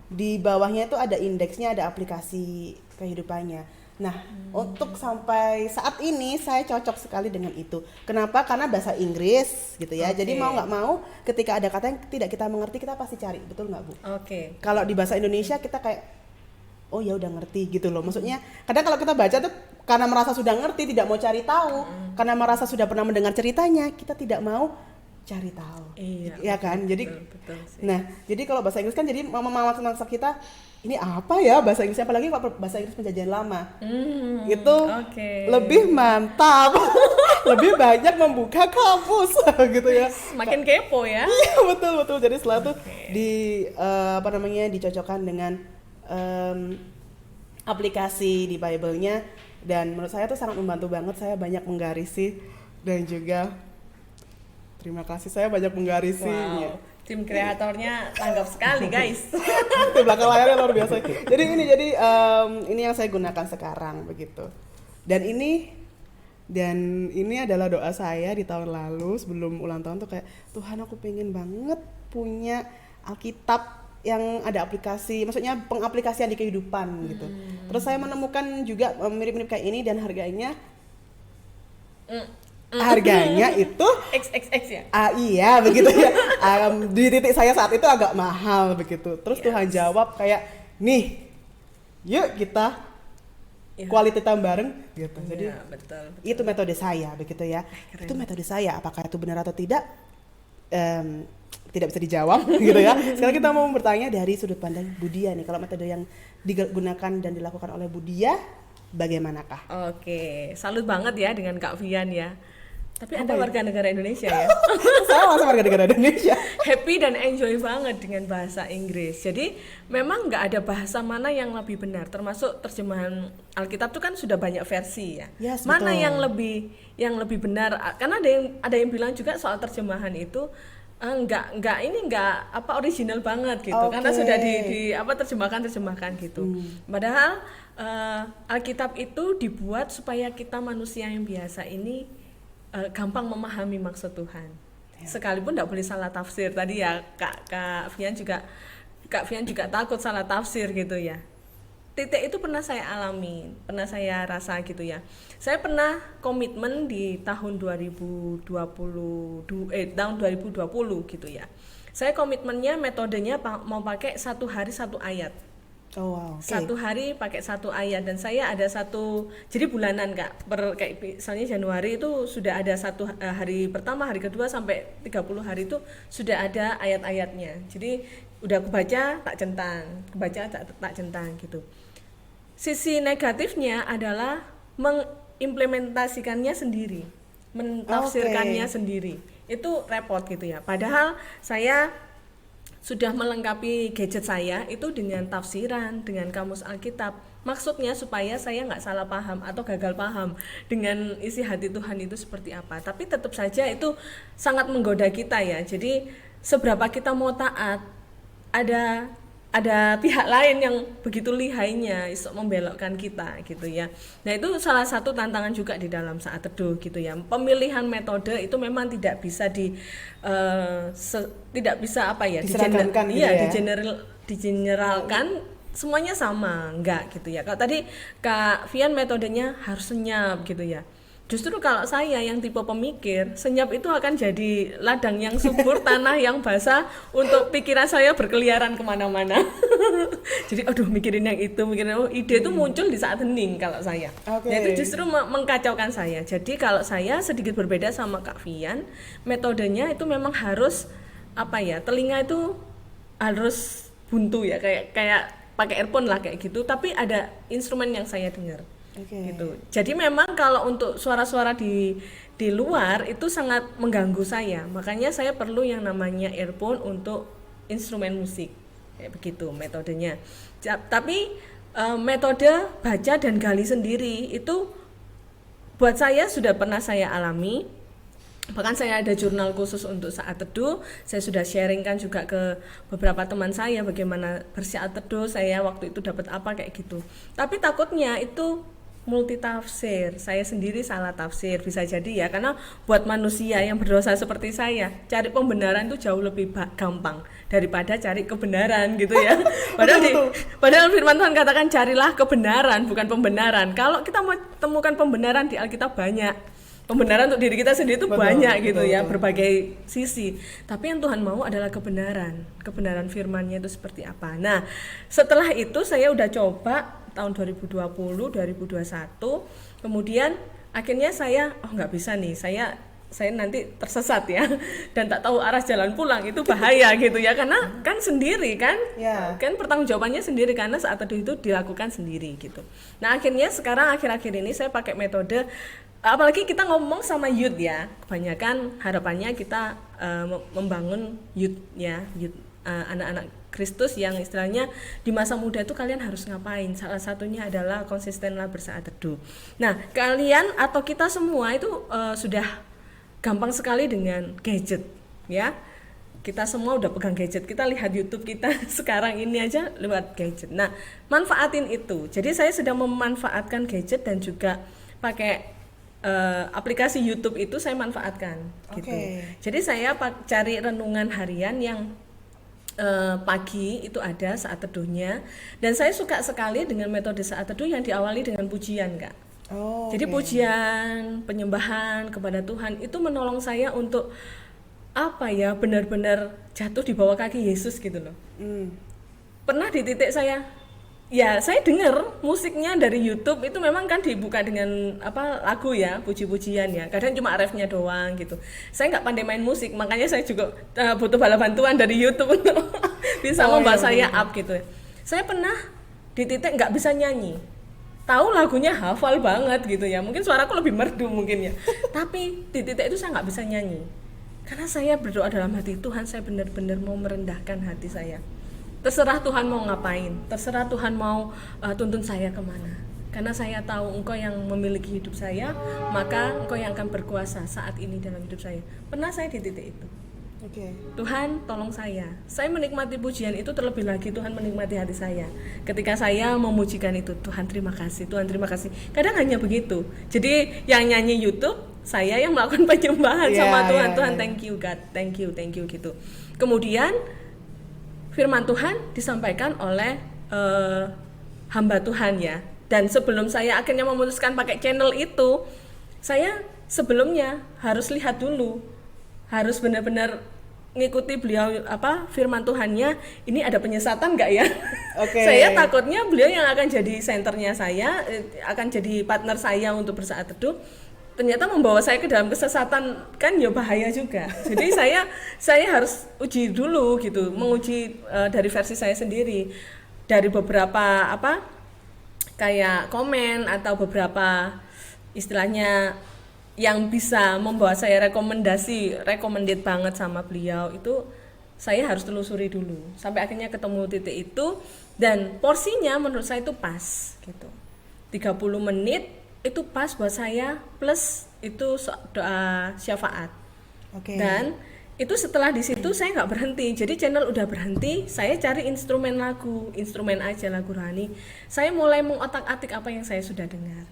di bawahnya itu ada indeksnya, ada aplikasi kehidupannya. Nah, untuk sampai saat ini saya cocok sekali dengan itu. Kenapa? Karena bahasa Inggris gitu ya. Jadi mau nggak mau, ketika ada kata yang tidak kita mengerti, kita pasti cari, betul nggak, Bu? Kalau di bahasa Indonesia kita kayak, oh ya udah ngerti gitu loh. Maksudnya kadang kalau kita baca tuh karena merasa sudah ngerti, tidak mau cari tahu. Karena merasa sudah pernah mendengar ceritanya, kita tidak mau cari tahu. Iya, ya kan? Jadi betul sih. Nah, jadi kalau bahasa Inggris kan jadi memaksa kita, ini apa ya bahasa Inggris, apalagi kalau bahasa Inggris penjajahan lama. Itu lebih mantap. Lebih banyak membuka kamus gitu ya. Makin kepo ya. Iya, betul. Jadi setelah itu dicocokkan dengan aplikasi di Bible-nya, dan menurut saya tuh sangat membantu banget. Saya banyak menggarisi dan juga terima kasih, saya banyak menggarisi. Wow. Tim kreatornya tanggap sekali, guys. Di belakang layarnya luar biasa. Jadi ini yang saya gunakan sekarang begitu. Dan ini adalah doa saya di tahun lalu sebelum ulang tahun tuh, kayak, Tuhan, aku pengen banget punya Alkitab yang ada aplikasi, maksudnya pengaplikasian di kehidupan gitu. Terus saya menemukan juga mirip-mirip kayak ini, dan harganya itu XXX ya? Iya begitu ya. Di titik saya saat itu agak mahal begitu. Terus Tuhan jawab kayak, nih, yuk kita quality time bareng gitu. Jadi betul. Itu metode saya begitu ya. Keren. Itu metode saya. Apakah itu benar atau tidak? Tidak bisa dijawab gitu ya. Sekarang kita mau bertanya dari sudut pandang Budia nih. Kalau metode yang digunakan dan dilakukan oleh Budia, bagaimanakah? Oke, salut banget ya dengan Kak Vian ya. Tapi Anda warga negara Indonesia ya? Saya masih warga negara Indonesia. Happy dan enjoy banget dengan bahasa Inggris. Jadi memang nggak ada bahasa mana yang lebih benar. Termasuk terjemahan Alkitab itu kan sudah banyak versi ya. Yes, mana betul. yang lebih benar? Karena ada yang bilang juga soal terjemahan itu nggak original banget gitu. Karena sudah terjemahkan gitu. Padahal Alkitab itu dibuat supaya kita manusia yang biasa ini gampang memahami maksud Tuhan. Sekalipun tidak boleh salah tafsir. Tadi ya Kak Vian juga takut salah tafsir gitu ya. Titik itu pernah saya alami, pernah saya rasa gitu ya. Saya pernah komitmen di tahun 2020 gitu ya. Saya komitmennya, metodenya mau pakai 1 hari 1 ayat. Oh, wow. 1 hari pakai 1 ayat, dan saya ada jadi bulanan Kak, kayak misalnya Januari itu sudah ada hari pertama, hari kedua sampai 30 hari itu sudah ada ayat-ayatnya. Jadi udah aku baca tak centang gitu. Sisi negatifnya adalah mengimplementasikannya sendiri, mentafsirkannya sendiri. Itu repot gitu ya. Padahal saya sudah melengkapi gadget saya itu dengan tafsiran, dengan kamus Alkitab. Maksudnya supaya saya nggak salah paham atau gagal paham dengan isi hati Tuhan itu seperti apa. Tapi tetap saja itu sangat menggoda kita ya. Jadi seberapa kita mau taat, ada pihak lain yang begitu lihainya membelokkan kita gitu ya. Nah, itu salah satu tantangan juga di dalam saat teduh gitu ya. Pemilihan metode itu memang tidak bisa digeneralkan semuanya sama, enggak gitu ya. Kalau tadi Kak Vian metodenya harus senyap gitu ya. Justru kalau saya yang tipe pemikir, senyap itu akan jadi ladang yang subur, tanah yang basah untuk pikiran saya berkeliaran kemana-mana. Jadi aduh mikirin yang itu, mikirin ide itu muncul di saat hening kalau saya. Nah itu justru mengkacaukan saya. Jadi kalau saya sedikit berbeda sama Kak Vian, metodenya itu memang harus apa ya, telinga itu harus buntu ya, kayak pakai earphone lah kayak gitu, tapi ada instrumen yang saya dengar. Gitu. Jadi memang kalau untuk suara-suara di luar itu sangat mengganggu saya. Makanya saya perlu yang namanya earphone untuk instrumen musik. Kayak begitu metodenya. Tapi metode baca dan gali sendiri itu buat saya sudah pernah saya alami. Bahkan saya ada jurnal khusus untuk saat teduh. Saya sudah sharingkan juga ke beberapa teman saya bagaimana bersaat teduh, saya waktu itu dapat apa kayak gitu. Tapi takutnya itu multitafsir, saya sendiri salah tafsir, bisa jadi ya, karena buat manusia yang berdosa seperti saya, cari pembenaran itu jauh lebih gampang daripada cari kebenaran gitu ya. Padahal firman Tuhan katakan carilah kebenaran, bukan pembenaran. Kalau kita mau temukan pembenaran di Alkitab banyak, pembenaran untuk diri kita sendiri itu banyak gitu ya, berbagai sisi. Tapi yang Tuhan mau adalah kebenaran firman-Nya itu seperti apa. Nah, setelah itu saya udah coba tahun 2020, 2021, kemudian akhirnya saya nggak bisa nih, saya nanti tersesat ya dan tak tahu arah jalan pulang, itu bahaya gitu ya, karena kan sendiri kan, kan pertanggungjawabannya sendiri karena saat teduh itu dilakukan sendiri gitu. Nah akhirnya sekarang akhir-akhir ini saya pakai metode, apalagi kita ngomong sama youth ya, kebanyakan harapannya kita membangun youth ya, anak-anak Kristus yang istilahnya di masa muda itu kalian harus ngapain. Salah satunya adalah konsistenlah bersaat teduh. Nah kalian atau kita semua itu sudah gampang sekali dengan gadget ya. Kita semua udah pegang gadget, kita lihat YouTube kita sekarang ini aja lewat gadget. Nah manfaatin itu. Jadi saya sedang memanfaatkan gadget dan juga pakai aplikasi YouTube itu saya manfaatkan gitu. Jadi saya cari renungan harian yang pagi itu ada saat teduhnya, dan saya suka sekali dengan metode saat teduh yang diawali dengan pujian Kak. Jadi pujian, penyembahan kepada Tuhan itu menolong saya untuk apa ya, benar-benar jatuh di bawah kaki Yesus gitu loh. Pernah di titik saya dengar musiknya dari YouTube itu memang kan dibuka dengan lagu ya, puji-pujian ya, kadang cuma refnya doang gitu. Saya nggak pandai main musik, makanya saya juga butuh bala bantuan dari YouTube untuk bisa membawa saya up gitu. Saya pernah di titik nggak bisa nyanyi, tahu lagunya hafal banget gitu ya, mungkin suaraku lebih merdu mungkin ya, tapi di titik itu saya nggak bisa nyanyi karena saya berdoa dalam hati, Tuhan saya benar-benar mau merendahkan hati saya. Terserah Tuhan mau ngapain, terserah Tuhan mau tuntun saya kemana. Karena saya tahu Engkau yang memiliki hidup saya, maka Engkau yang akan berkuasa saat ini dalam hidup saya. Pernah saya di titik itu. Tuhan tolong saya menikmati pujian itu, terlebih lagi Tuhan menikmati hati saya. Ketika saya memujikan itu, Tuhan terima kasih, Tuhan terima kasih. Kadang hanya begitu. Jadi yang nyanyi YouTube, saya yang melakukan penyembahan sama Tuhan. Tuhan thank you God, thank you gitu. Kemudian firman Tuhan disampaikan oleh hamba Tuhan ya. Dan sebelum saya akhirnya memutuskan pakai channel itu, saya sebelumnya harus lihat dulu, harus benar-benar ngikuti beliau firman Tuhannya, ini ada penyesatan nggak ya? Saya takutnya beliau yang akan jadi senternya saya, akan jadi partner saya untuk bersaat teduh, ternyata membawa saya ke dalam kesesatan, kan ya bahaya juga. Jadi saya harus uji dulu gitu, menguji dari versi saya sendiri, dari beberapa kayak komen atau beberapa istilahnya yang bisa membawa saya recommended banget sama beliau, itu saya harus telusuri dulu sampai akhirnya ketemu titik itu, dan porsinya menurut saya itu pas gitu. 30 menit itu pas buat saya, plus itu doa syafaat. Dan itu setelah di situ saya nggak berhenti, jadi channel udah berhenti, saya cari instrumen aja lagu rohani. Saya mulai mengotak-atik apa yang saya sudah dengar.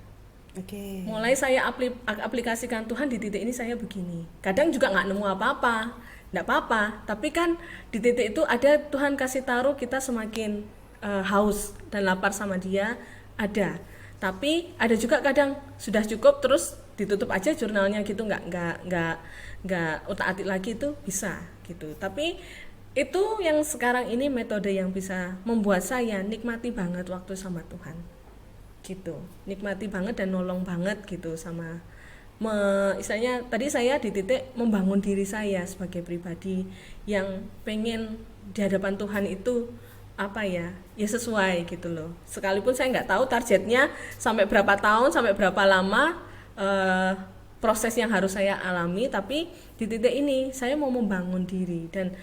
Mulai saya aplikasikan, Tuhan di titik ini saya begini. Kadang juga nggak nemu apa-apa, enggak apa-apa. Tapi kan di titik itu ada Tuhan kasih taruh kita semakin haus dan lapar sama Dia, ada. Tapi ada juga kadang sudah cukup terus ditutup aja jurnalnya gitu, nggak utak-atik lagi, itu bisa gitu. Tapi itu yang sekarang ini metode yang bisa membuat saya nikmati banget waktu sama Tuhan gitu, nikmati banget dan nolong banget gitu sama istilahnya tadi saya di titik membangun diri saya sebagai pribadi yang pengen di hadapan Tuhan itu apa ya sesuai gitu loh, sekalipun saya nggak tahu targetnya sampai berapa tahun, sampai berapa lama proses yang harus saya alami, tapi di titik ini saya mau membangun diri dan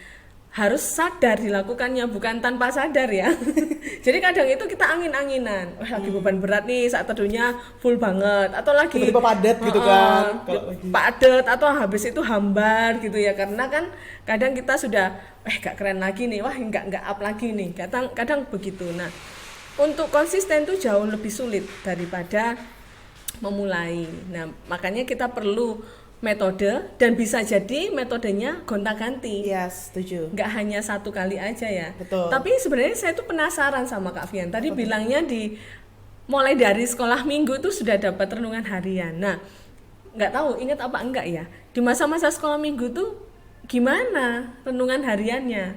harus sadar dilakukannya, bukan tanpa sadar ya. Jadi kadang itu kita angin-anginan, lagi beban berat nih, saat teduhnya full banget, atau lagi tiba-tiba padat gitu kan, padat atau habis itu hambar gitu ya, karena kan kadang kita sudah gak keren lagi nih, wah nggak up lagi nih, kadang begitu. Nah, untuk konsisten tuh jauh lebih sulit daripada memulai. Nah, makanya kita perlu metode, dan bisa jadi metodenya gonta-ganti. Yes, setuju. Nggak hanya satu kali aja ya. Betul. Tapi sebenarnya saya tuh penasaran sama Kak Fian. Tadi bilangnya mulai dari sekolah minggu tuh sudah dapat renungan harian. Nah, nggak tahu ingat apa enggak ya. Di masa-masa sekolah minggu tuh gimana renungan hariannya?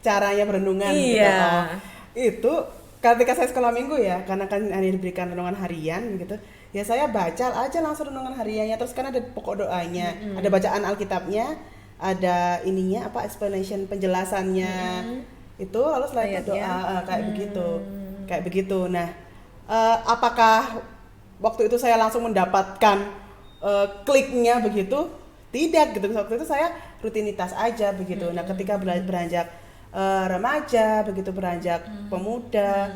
Caranya berenungan iya. gitu. Oh, itu ketika saya sekolah minggu ya, karena kan diberikan renungan harian gitu. Ya saya baca aja langsung renungan hariannya, terus kan ada pokok doanya, ada bacaan Alkitabnya, ada ininya explanation penjelasannya, itu lalu setelah itu doa kayak begitu. Nah, apakah waktu itu saya langsung mendapatkan kliknya begitu? Tidak gitu. Waktu itu saya rutinitas aja begitu. Nah, ketika beranjak remaja, begitu beranjak pemuda.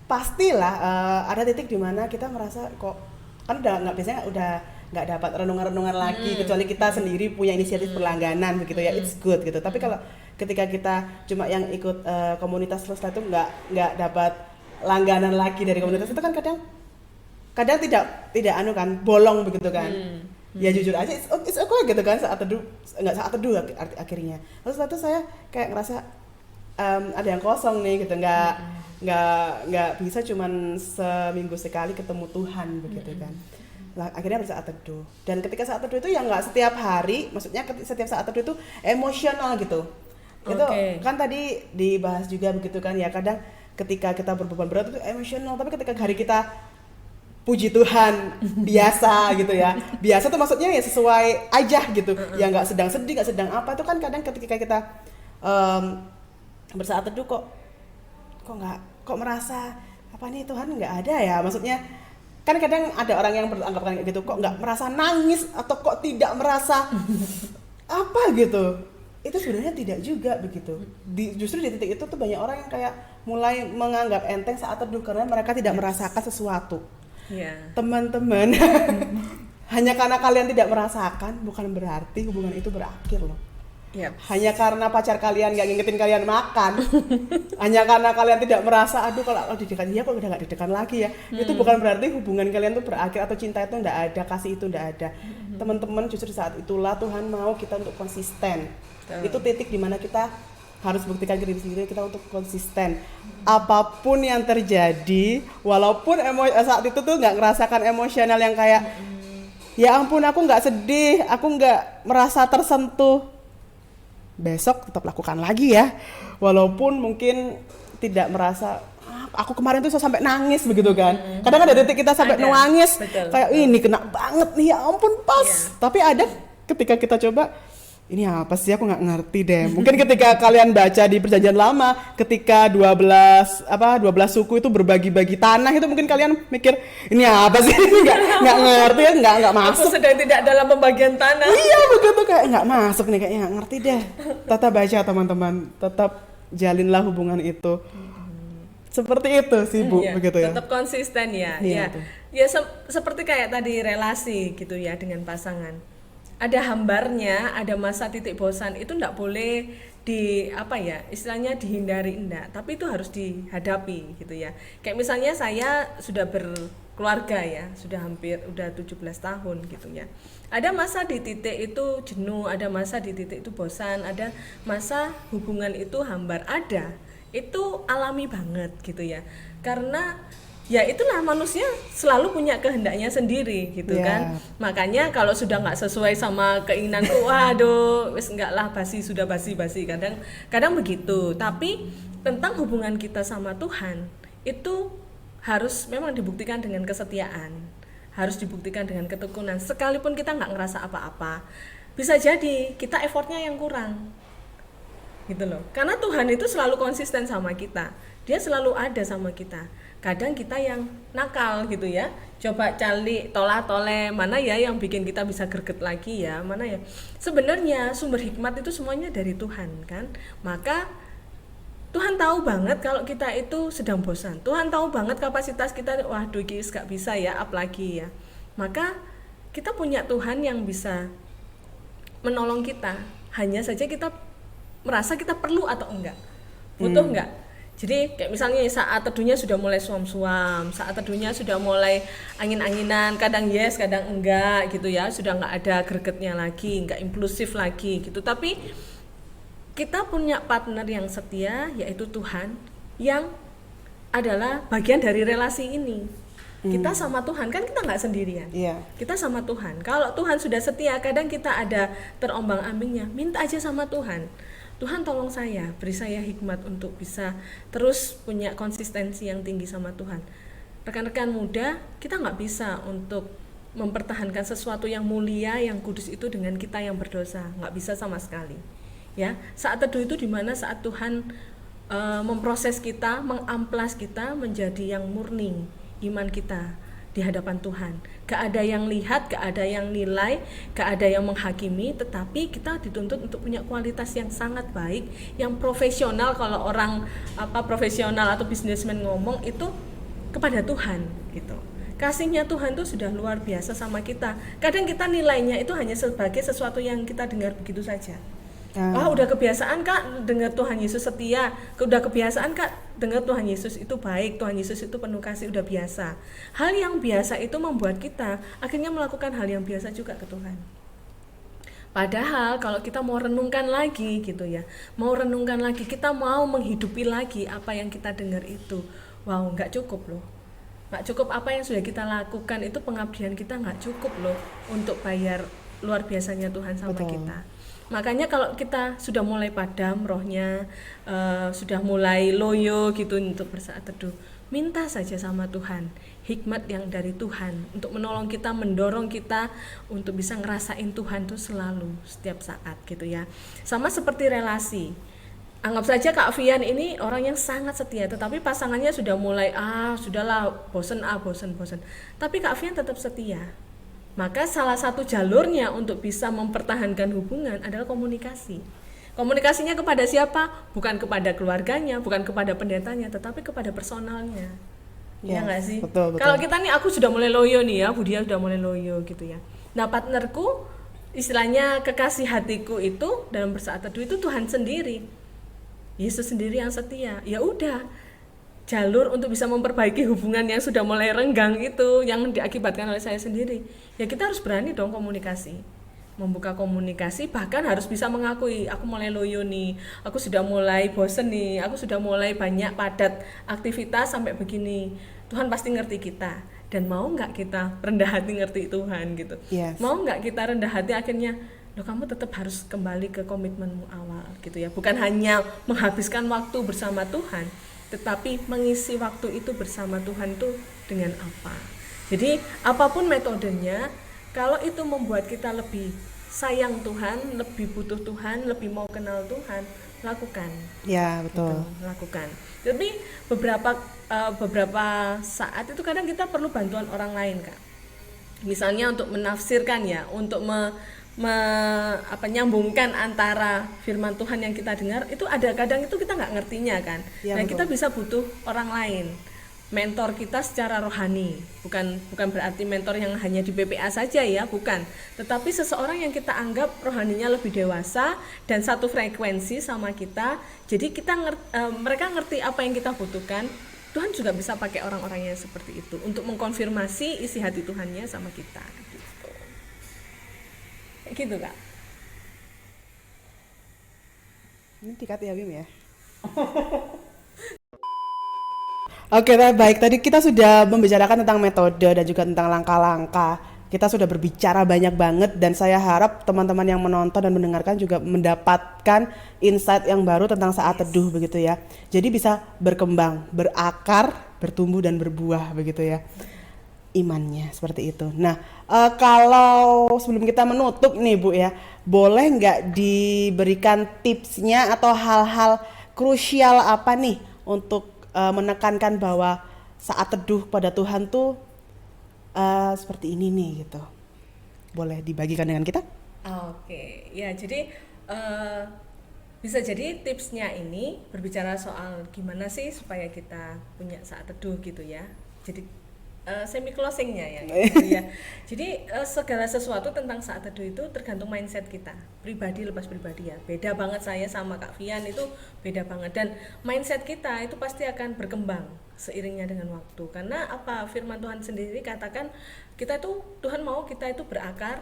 Pastilah ada titik di mana kita merasa kok kan biasanya udah nggak dapat renungan lagi, kecuali kita sendiri punya inisiatif berlangganan begitu ya, it's good gitu. Tapi kalau ketika kita cuma yang ikut komunitas terus itu nggak dapat langganan lagi dari komunitas itu kan kadang tidak bolong begitu kan. Ya jujur aja it's okay gitu kan, saat teduh akhirnya. Terus setelah itu saya kayak ngerasa ada yang kosong nih gitu, nggak bisa cuman seminggu sekali ketemu Tuhan begitu kan. Lah, akhirnya bersaat teduh, dan ketika saat teduh itu ya nggak setiap hari, maksudnya setiap saat teduh itu emosional gitu. Itu kan tadi dibahas juga begitu kan ya, kadang ketika kita berbeban berat itu emosional, tapi ketika hari kita puji Tuhan biasa gitu ya, biasa tuh maksudnya ya sesuai aja gitu, ya nggak sedang sedih, nggak sedang apa, itu kan kadang ketika kita bersaat teduh kok merasa apa nih Tuhan nggak ada ya, maksudnya kan kadang ada orang yang beranggapan kayak gitu, kok nggak merasa nangis atau kok tidak merasa apa gitu. Itu sebenarnya tidak juga begitu. Justru di titik itu tuh banyak orang yang kayak mulai menganggap enteng saat teduh karena mereka tidak merasakan sesuatu. Teman-teman, hanya karena kalian tidak merasakan bukan berarti hubungan itu berakhir loh. Hanya karena pacar kalian gak ngingetin kalian makan, hanya karena kalian tidak merasa aduh kalau didekan dia kok udah gak didekan lagi ya, itu bukan berarti hubungan kalian tuh berakhir atau cinta itu gak ada, kasih itu gak ada. Teman-teman, justru saat itulah Tuhan mau kita untuk konsisten. Itu titik dimana kita harus buktikan ke diri sendiri kita untuk konsisten. Apapun yang terjadi, walaupun saat itu tuh gak ngerasakan emosional yang kayak ya ampun aku gak sedih, aku gak merasa tersentuh, besok tetap lakukan lagi ya, walaupun mungkin tidak merasa aku kemarin tuh sampai nangis begitu kan. Kadang ada detik kita sampai nangis, kayak ini kena banget nih ya ampun pas. Tapi ada ketika kita coba ini apa sih, aku nggak ngerti deh. Mungkin ketika kalian baca di Perjanjian Lama, ketika 12 suku itu berbagi-bagi tanah, itu mungkin kalian mikir ini apa sih, nggak ngerti, nggak masuk. Aku sedang tidak dalam pembagian tanah. Iya begitu, kayak nggak masuk nih, kayaknya nggak ngerti deh. Tetap baca teman-teman, tetap jalinlah hubungan itu. Seperti itu sih Bu, begitu ya. Tetap konsisten ya. Seperti kayak tadi relasi gitu ya dengan pasangan. Ada hambarnya, ada masa titik bosan, itu enggak boleh istilahnya dihindari, enggak, tapi itu harus dihadapi gitu ya. Kayak misalnya saya sudah keluarga ya, sudah hampir udah 17 tahun gitu ya. Ada masa di titik itu jenuh, ada masa di titik itu bosan, ada masa hubungan itu hambar, ada. Itu alami banget gitu ya. Karena ya itulah manusia selalu punya kehendaknya sendiri gitu kan. Makanya kalau sudah nggak sesuai sama keinginanku, waduh wis enggak lah, sudah basi kadang begitu. Tapi tentang hubungan kita sama Tuhan itu harus memang dibuktikan dengan kesetiaan, harus dibuktikan dengan ketekunan. Sekalipun kita nggak ngerasa apa-apa, bisa jadi kita effortnya yang kurang gitu loh. Karena Tuhan itu selalu konsisten sama kita, dia selalu ada sama kita. Kadang kita yang nakal gitu ya, coba cari tolah-toleh, mana ya yang bikin kita bisa greget lagi ya, mana ya. Sebenarnya sumber hikmat itu semuanya dari Tuhan kan. Maka Tuhan tahu banget kalau kita itu sedang bosan. Tuhan tahu banget kapasitas kita, waduh guys gak bisa ya, apalagi ya. Maka kita punya Tuhan yang bisa menolong kita. Hanya saja kita merasa kita perlu atau enggak, butuh enggak. Jadi kayak misalnya saat teduhnya sudah mulai suam-suam, saat teduhnya sudah mulai angin-anginan, kadang yes, kadang enggak gitu ya, sudah enggak ada gregetnya lagi, enggak impulsif lagi gitu. Tapi kita punya partner yang setia, yaitu Tuhan, yang adalah bagian dari relasi ini. Kita sama Tuhan, kan kita nggak sendirian. Kita sama Tuhan. Kalau Tuhan sudah setia, kadang kita ada terombang-ambingnya, minta aja sama Tuhan. Tuhan tolong saya, beri saya hikmat untuk bisa terus punya konsistensi yang tinggi sama Tuhan. Rekan-rekan muda, kita nggak bisa untuk mempertahankan sesuatu yang mulia, yang kudus itu dengan kita yang berdosa, nggak bisa sama sekali. Ya, saat teduh itu dimana saat Tuhan memproses kita, mengamplas kita menjadi yang murni iman kita di hadapan Tuhan. Gak ada yang lihat, gak ada yang nilai, gak ada yang menghakimi, tetapi kita dituntut untuk punya kualitas yang sangat baik, yang profesional. Kalau orang profesional atau bisnismen ngomong itu kepada Tuhan gitu. Kasihnya Tuhan itu sudah luar biasa sama kita. Kadang kita nilainya itu hanya sebagai sesuatu yang kita dengar begitu saja. Udah kebiasaan Kak dengar Tuhan Yesus setia, udah kebiasaan Kak dengar Tuhan Yesus itu baik, Tuhan Yesus itu penuh kasih, udah biasa. Hal yang biasa itu membuat kita akhirnya melakukan hal yang biasa juga ke Tuhan. Padahal kalau kita mau renungkan lagi gitu ya, mau renungkan lagi, kita mau menghidupi lagi apa yang kita dengar itu, wow, nggak cukup loh. Nggak cukup apa yang sudah kita lakukan, itu pengabdian kita nggak cukup loh untuk bayar luar biasanya Tuhan sama kita. Makanya kalau kita sudah mulai padam rohnya, sudah mulai loyo gitu untuk bersaat teduh, minta saja sama Tuhan hikmat yang dari Tuhan untuk menolong kita, mendorong kita untuk bisa ngerasain Tuhan tuh selalu, setiap saat gitu ya. Sama seperti relasi, anggap saja Kak Fian ini orang yang sangat setia, tetapi pasangannya sudah mulai sudahlah bosen. Tapi Kak Fian tetap setia. Maka salah satu jalurnya untuk bisa mempertahankan hubungan adalah komunikasi. Komunikasinya kepada siapa? Bukan kepada keluarganya, bukan kepada pendetanya, tetapi kepada personalnya. Ya nggak sih? Betul. Kalau kita nih, aku sudah mulai loyo nih ya, Budia sudah mulai loyo gitu ya. Nah, partnerku, istilahnya kekasih hatiku itu dalam bersaat teduh itu Tuhan sendiri. Yesus sendiri yang setia. Ya udah, jalur untuk bisa memperbaiki hubungan yang sudah mulai renggang itu yang diakibatkan oleh saya sendiri, ya kita harus berani dong komunikasi, membuka komunikasi, bahkan harus bisa mengakui aku mulai loyo nih, aku sudah mulai bosen nih, aku sudah mulai banyak padat aktivitas sampai begini. Tuhan pasti ngerti kita, dan mau nggak kita rendah hati ngerti Tuhan gitu. Mau nggak kita rendah hati akhirnya kamu tetap harus kembali ke komitmenmu awal gitu ya, bukan hanya menghabiskan waktu bersama Tuhan, tetapi mengisi waktu itu bersama Tuhan itu dengan apa. Jadi apapun metodenya, kalau itu membuat kita lebih sayang Tuhan, lebih butuh Tuhan, lebih mau kenal Tuhan, lakukan. Ya betul. Gitu, lakukan. Tapi beberapa saat itu kadang kita perlu bantuan orang lain Kak. Misalnya untuk menafsirkan ya, untuk nyambungkan antara firman Tuhan yang kita dengar itu ada kadang itu kita nggak ngertinya kan. Nah kita bisa butuh orang lain, mentor kita secara rohani, bukan berarti mentor yang hanya di BPA saja ya, bukan, tetapi seseorang yang kita anggap rohaninya lebih dewasa dan satu frekuensi sama kita, jadi mereka ngerti apa yang kita butuhkan, Tuhan juga bisa pakai orang-orang yang seperti itu untuk mengkonfirmasi isi hati Tuhannya sama kita gitu. Kayak gitu Kak. Ini tiket ya Bim ya. Oke, baik. Tadi kita sudah membicarakan tentang metode dan juga tentang langkah-langkah. Kita sudah berbicara banyak banget dan saya harap teman-teman yang menonton dan mendengarkan juga mendapatkan insight yang baru tentang saat teduh begitu ya. Jadi bisa berkembang, berakar, bertumbuh dan berbuah begitu ya. Imannya seperti itu. Nah, kalau sebelum kita menutup nih Bu ya, boleh nggak diberikan tipsnya atau hal-hal krusial apa nih untuk menekankan bahwa saat teduh pada Tuhan tuh seperti ini nih gitu. Boleh dibagikan dengan kita? Oke, ya jadi bisa jadi tipsnya ini berbicara soal gimana sih supaya kita punya saat teduh gitu ya. Jadi semi closingnya ya, gitu ya. Jadi segala sesuatu tentang saat teduh itu tergantung mindset kita, pribadi lepas pribadi ya. Beda banget saya sama Kak Vian itu beda banget, dan mindset kita itu pasti akan berkembang seiringnya dengan waktu. Karena apa, firman Tuhan sendiri katakan kita itu, Tuhan mau kita itu berakar,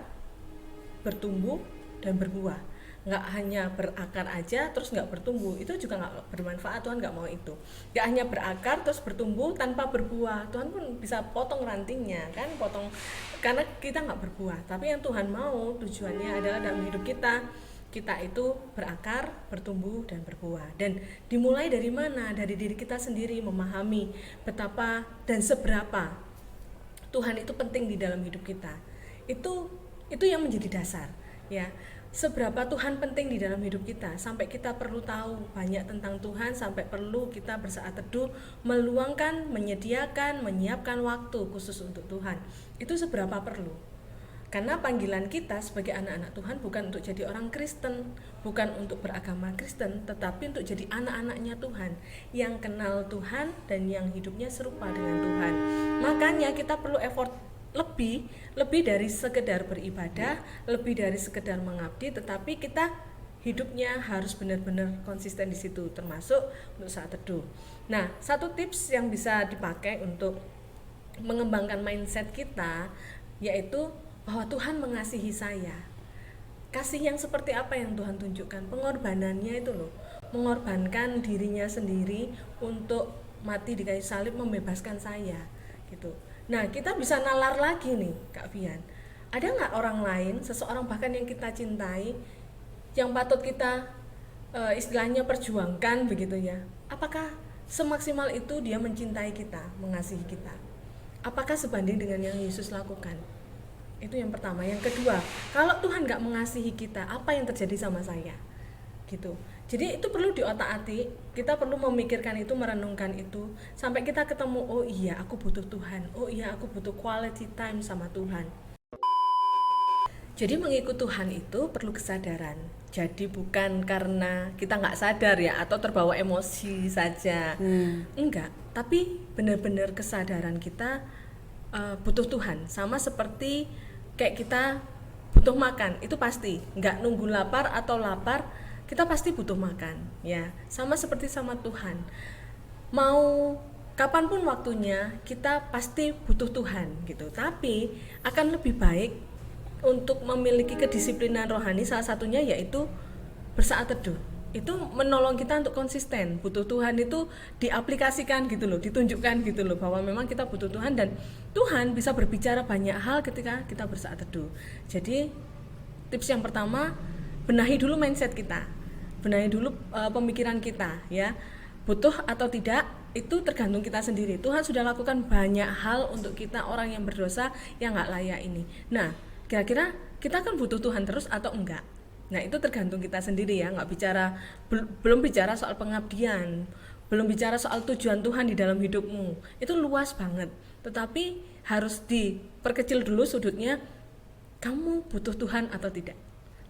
bertumbuh dan berbuah. Nggak hanya berakar aja terus nggak bertumbuh, itu juga nggak bermanfaat. Tuhan nggak mau itu. Nggak hanya berakar terus bertumbuh tanpa berbuah, Tuhan pun bisa potong rantingnya kan, potong, karena kita nggak berbuah. Tapi yang Tuhan mau tujuannya adalah dalam hidup kita itu berakar, bertumbuh dan berbuah. Dan dimulai dari mana? Dari diri kita sendiri, memahami betapa dan seberapa Tuhan itu penting di dalam hidup kita. Itu yang menjadi dasar ya. Seberapa Tuhan penting di dalam hidup kita, sampai kita perlu tahu banyak tentang Tuhan, sampai perlu kita bersaat teduh, meluangkan, menyediakan, menyiapkan waktu khusus untuk Tuhan. Itu seberapa perlu. Karena panggilan kita sebagai anak-anak Tuhan bukan untuk jadi orang Kristen, bukan untuk beragama Kristen, tetapi untuk jadi anak-anaknya Tuhan yang kenal Tuhan dan yang hidupnya serupa dengan Tuhan. Makanya kita perlu effort lebih dari sekedar beribadah, lebih dari sekedar mengabdi, tetapi kita hidupnya harus benar-benar konsisten di situ, termasuk untuk saat teduh. Nah, satu tips yang bisa dipakai untuk mengembangkan mindset kita yaitu bahwa Tuhan mengasihi saya. Kasih yang seperti apa yang Tuhan tunjukkan? Pengorbanannya itu loh, mengorbankan dirinya sendiri untuk mati di kayu salib membebaskan saya gitu. Nah, kita bisa nalar lagi nih Kak Vian, ada nggak orang lain, seseorang bahkan yang kita cintai, yang patut kita istilahnya perjuangkan begitu ya? Apakah semaksimal itu dia mencintai kita, mengasihi kita? Apakah sebanding dengan yang Yesus lakukan? Itu yang pertama. Yang kedua, kalau Tuhan nggak mengasihi kita, apa yang terjadi sama saya? Gitu. Jadi itu perlu diotak-atik, kita perlu memikirkan itu, merenungkan itu, sampai kita ketemu, oh iya aku butuh Tuhan, oh iya aku butuh quality time sama Tuhan. Jadi mengikut Tuhan itu perlu kesadaran. Jadi bukan karena kita nggak sadar ya, atau terbawa emosi saja, enggak. Tapi benar-benar kesadaran kita butuh Tuhan. Sama seperti kayak kita butuh makan, itu pasti. Nggak nunggu lapar atau lapar, kita pasti butuh makan ya. Sama seperti sama Tuhan, mau kapanpun waktunya kita pasti butuh Tuhan gitu. Tapi akan lebih baik untuk memiliki kedisiplinan rohani, salah satunya yaitu bersaat teduh. Itu menolong kita untuk konsisten. Butuh Tuhan itu diaplikasikan gitu loh, ditunjukkan gitu loh, bahwa memang kita butuh Tuhan, dan Tuhan bisa berbicara banyak hal ketika kita bersaat teduh. Jadi tips yang pertama, benahi dulu mindset kita, benahi dulu pemikiran kita ya. Butuh atau tidak itu tergantung kita sendiri. Tuhan sudah lakukan banyak hal untuk kita, orang yang berdosa, yang gak layak ini. Nah, kira-kira kita kan butuh Tuhan terus atau enggak? Nah, itu tergantung kita sendiri ya. Nggak bicara, belum bicara soal pengabdian, belum bicara soal tujuan Tuhan di dalam hidupmu, itu luas banget. Tetapi harus diperkecil dulu sudutnya, kamu butuh Tuhan atau tidak.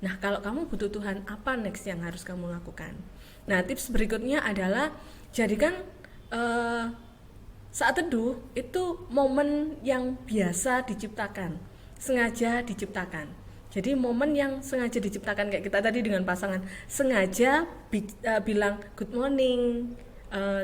Nah, kalau kamu butuh Tuhan, apa next yang harus kamu lakukan? Nah, tips berikutnya adalah jadikan saat teduh itu momen yang biasa diciptakan, sengaja diciptakan. Jadi momen yang sengaja diciptakan, kayak kita tadi dengan pasangan, sengaja bilang good morning,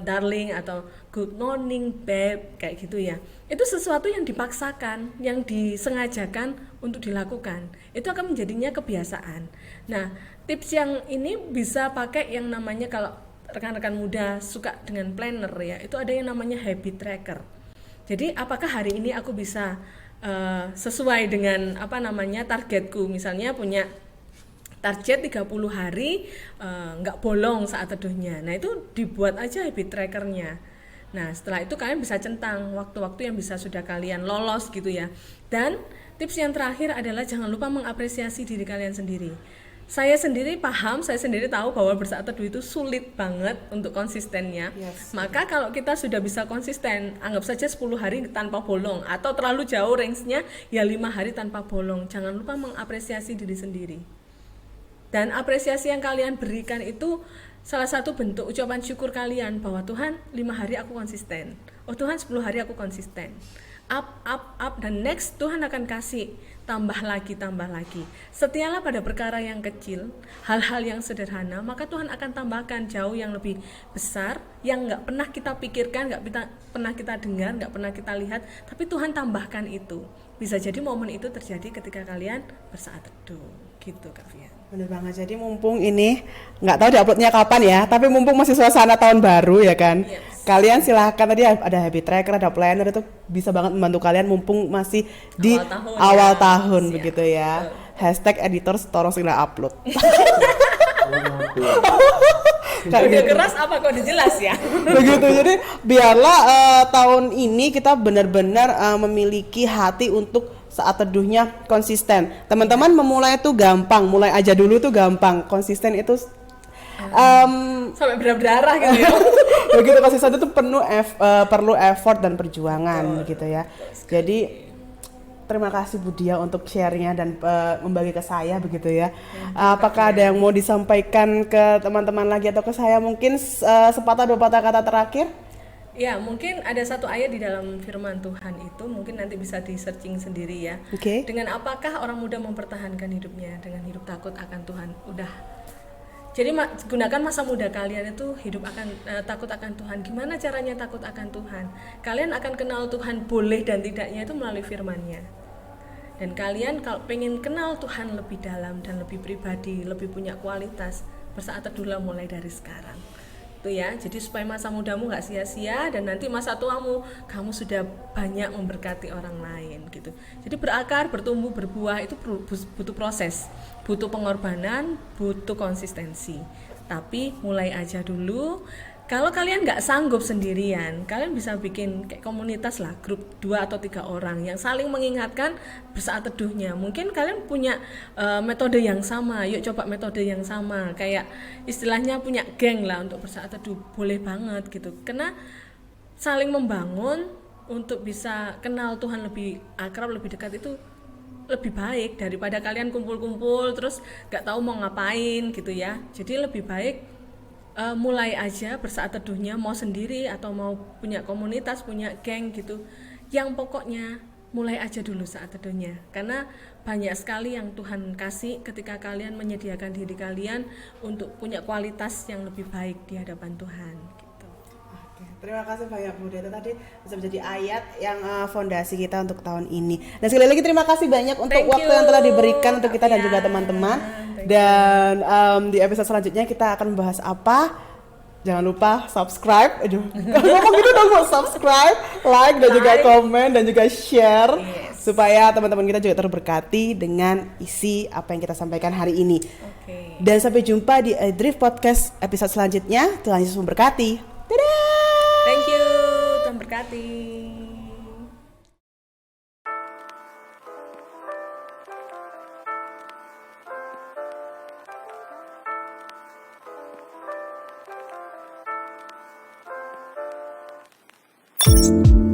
darling atau good morning babe kayak gitu ya. Itu sesuatu yang dipaksakan, yang disengajakan untuk dilakukan. Itu akan menjadinya kebiasaan. Nah, tips yang ini bisa pakai yang namanya, kalau rekan-rekan muda suka dengan planner ya, itu ada yang namanya habit tracker. Jadi apakah hari ini aku bisa sesuai dengan targetku, misalnya punya target 30 hari nggak bolong saat teduhnya. Nah itu dibuat aja habit trackernya. Nah setelah itu kalian bisa centang waktu-waktu yang bisa sudah kalian lolos gitu ya. Dan tips yang terakhir adalah jangan lupa mengapresiasi diri kalian sendiri. Saya sendiri tahu bahwa bersaat teduh itu sulit banget untuk konsistennya. Yes. Maka kalau kita sudah bisa konsisten, anggap saja 10 hari tanpa bolong, atau terlalu jauh range-nya ya 5 hari tanpa bolong. Jangan lupa mengapresiasi diri sendiri. Dan apresiasi yang kalian berikan itu salah satu bentuk ucapan syukur kalian bahwa Tuhan 5 hari aku konsisten. Oh Tuhan 10 hari aku konsisten. Up dan next Tuhan akan kasih tambah lagi. Setialah pada perkara yang kecil, hal-hal yang sederhana, maka Tuhan akan tambahkan jauh yang lebih besar, yang nggak pernah kita pikirkan, nggak pernah kita dengar, nggak pernah kita lihat, tapi Tuhan tambahkan itu. Bisa jadi momen itu terjadi ketika kalian bersaat teduh, gitu Kak Fian. Bener banget, jadi mumpung ini nggak tahu diuploadnya kapan ya, tapi mumpung masih suasana tahun baru ya kan, yes. Kalian silahkan, tadi ada habit tracker, ada planner, itu bisa banget membantu kalian mumpung masih di awal tahun begitu ya. #editor tolong segera upload. Udah keras apa kok jelas ya. Begitu, jadi biarlah tahun ini kita benar-benar memiliki hati untuk saat teduhnya konsisten. Teman-teman memulai itu gampang, mulai aja dulu tuh gampang. Konsisten itu sampai berdarah gitu ya. Begitu, konsisten itu perlu effort dan perjuangan gitu ya. Jadi terima kasih Bu Dia untuk sharingnya dan membagi ke saya begitu ya. Apakah ada yang mau disampaikan ke teman-teman lagi atau ke saya, mungkin sepatah dua patah kata terakhir? Ya, mungkin ada satu ayat di dalam firman Tuhan itu, mungkin nanti bisa di-searching sendiri ya. Okay. Dengan apakah orang muda mempertahankan hidupnya? Dengan hidup takut akan Tuhan. Udah. Jadi gunakan masa muda kalian itu hidup takut akan Tuhan. Gimana caranya takut akan Tuhan? Kalian akan kenal Tuhan boleh dan tidaknya itu melalui firman-Nya. Dan kalian kalau pengen kenal Tuhan lebih dalam dan lebih pribadi, lebih punya kualitas, bersaat teduhlah mulai dari sekarang. Itu ya. Jadi supaya masa mudamu nggak sia-sia dan nanti masa tuamu kamu sudah banyak memberkati orang lain gitu. Jadi berakar, bertumbuh, berbuah itu butuh proses, butuh pengorbanan, butuh konsistensi. Tapi mulai aja dulu. Kalau kalian nggak sanggup sendirian, kalian bisa bikin kayak komunitas lah, grup 2 atau 3 orang yang saling mengingatkan bersaat teduhnya. Mungkin kalian punya metode yang sama, yuk coba metode yang sama. Kayak istilahnya punya geng lah untuk bersaat teduh, boleh banget gitu. Karena saling membangun untuk bisa kenal Tuhan lebih akrab, lebih dekat itu lebih baik daripada kalian kumpul-kumpul terus nggak tahu mau ngapain gitu ya. Jadi lebih baik mulai aja bersaat teduhnya, mau sendiri atau mau punya komunitas, punya geng gitu. Yang pokoknya mulai aja dulu saat teduhnya. Karena banyak sekali yang Tuhan kasih ketika kalian menyediakan diri kalian untuk punya kualitas yang lebih baik di hadapan Tuhan gitu. Oke, terima kasih banyak Bu Dia, tadi bisa menjadi ayat yang fondasi kita untuk tahun ini. Dan sekali lagi terima kasih banyak untuk waktu yang telah diberikan untuk kita dan juga teman-teman. Dan di episode selanjutnya kita akan membahas apa? Jangan lupa subscribe. Ngomong gitu dong, subscribe, like dan juga komen dan juga share, supaya teman-teman kita juga terberkati dengan isi apa yang kita sampaikan hari ini. Dan sampai jumpa di Drift Podcast episode selanjutnya. Tuhan Yesus memberkati. Dadah. Thank you, Tuhan berkati. you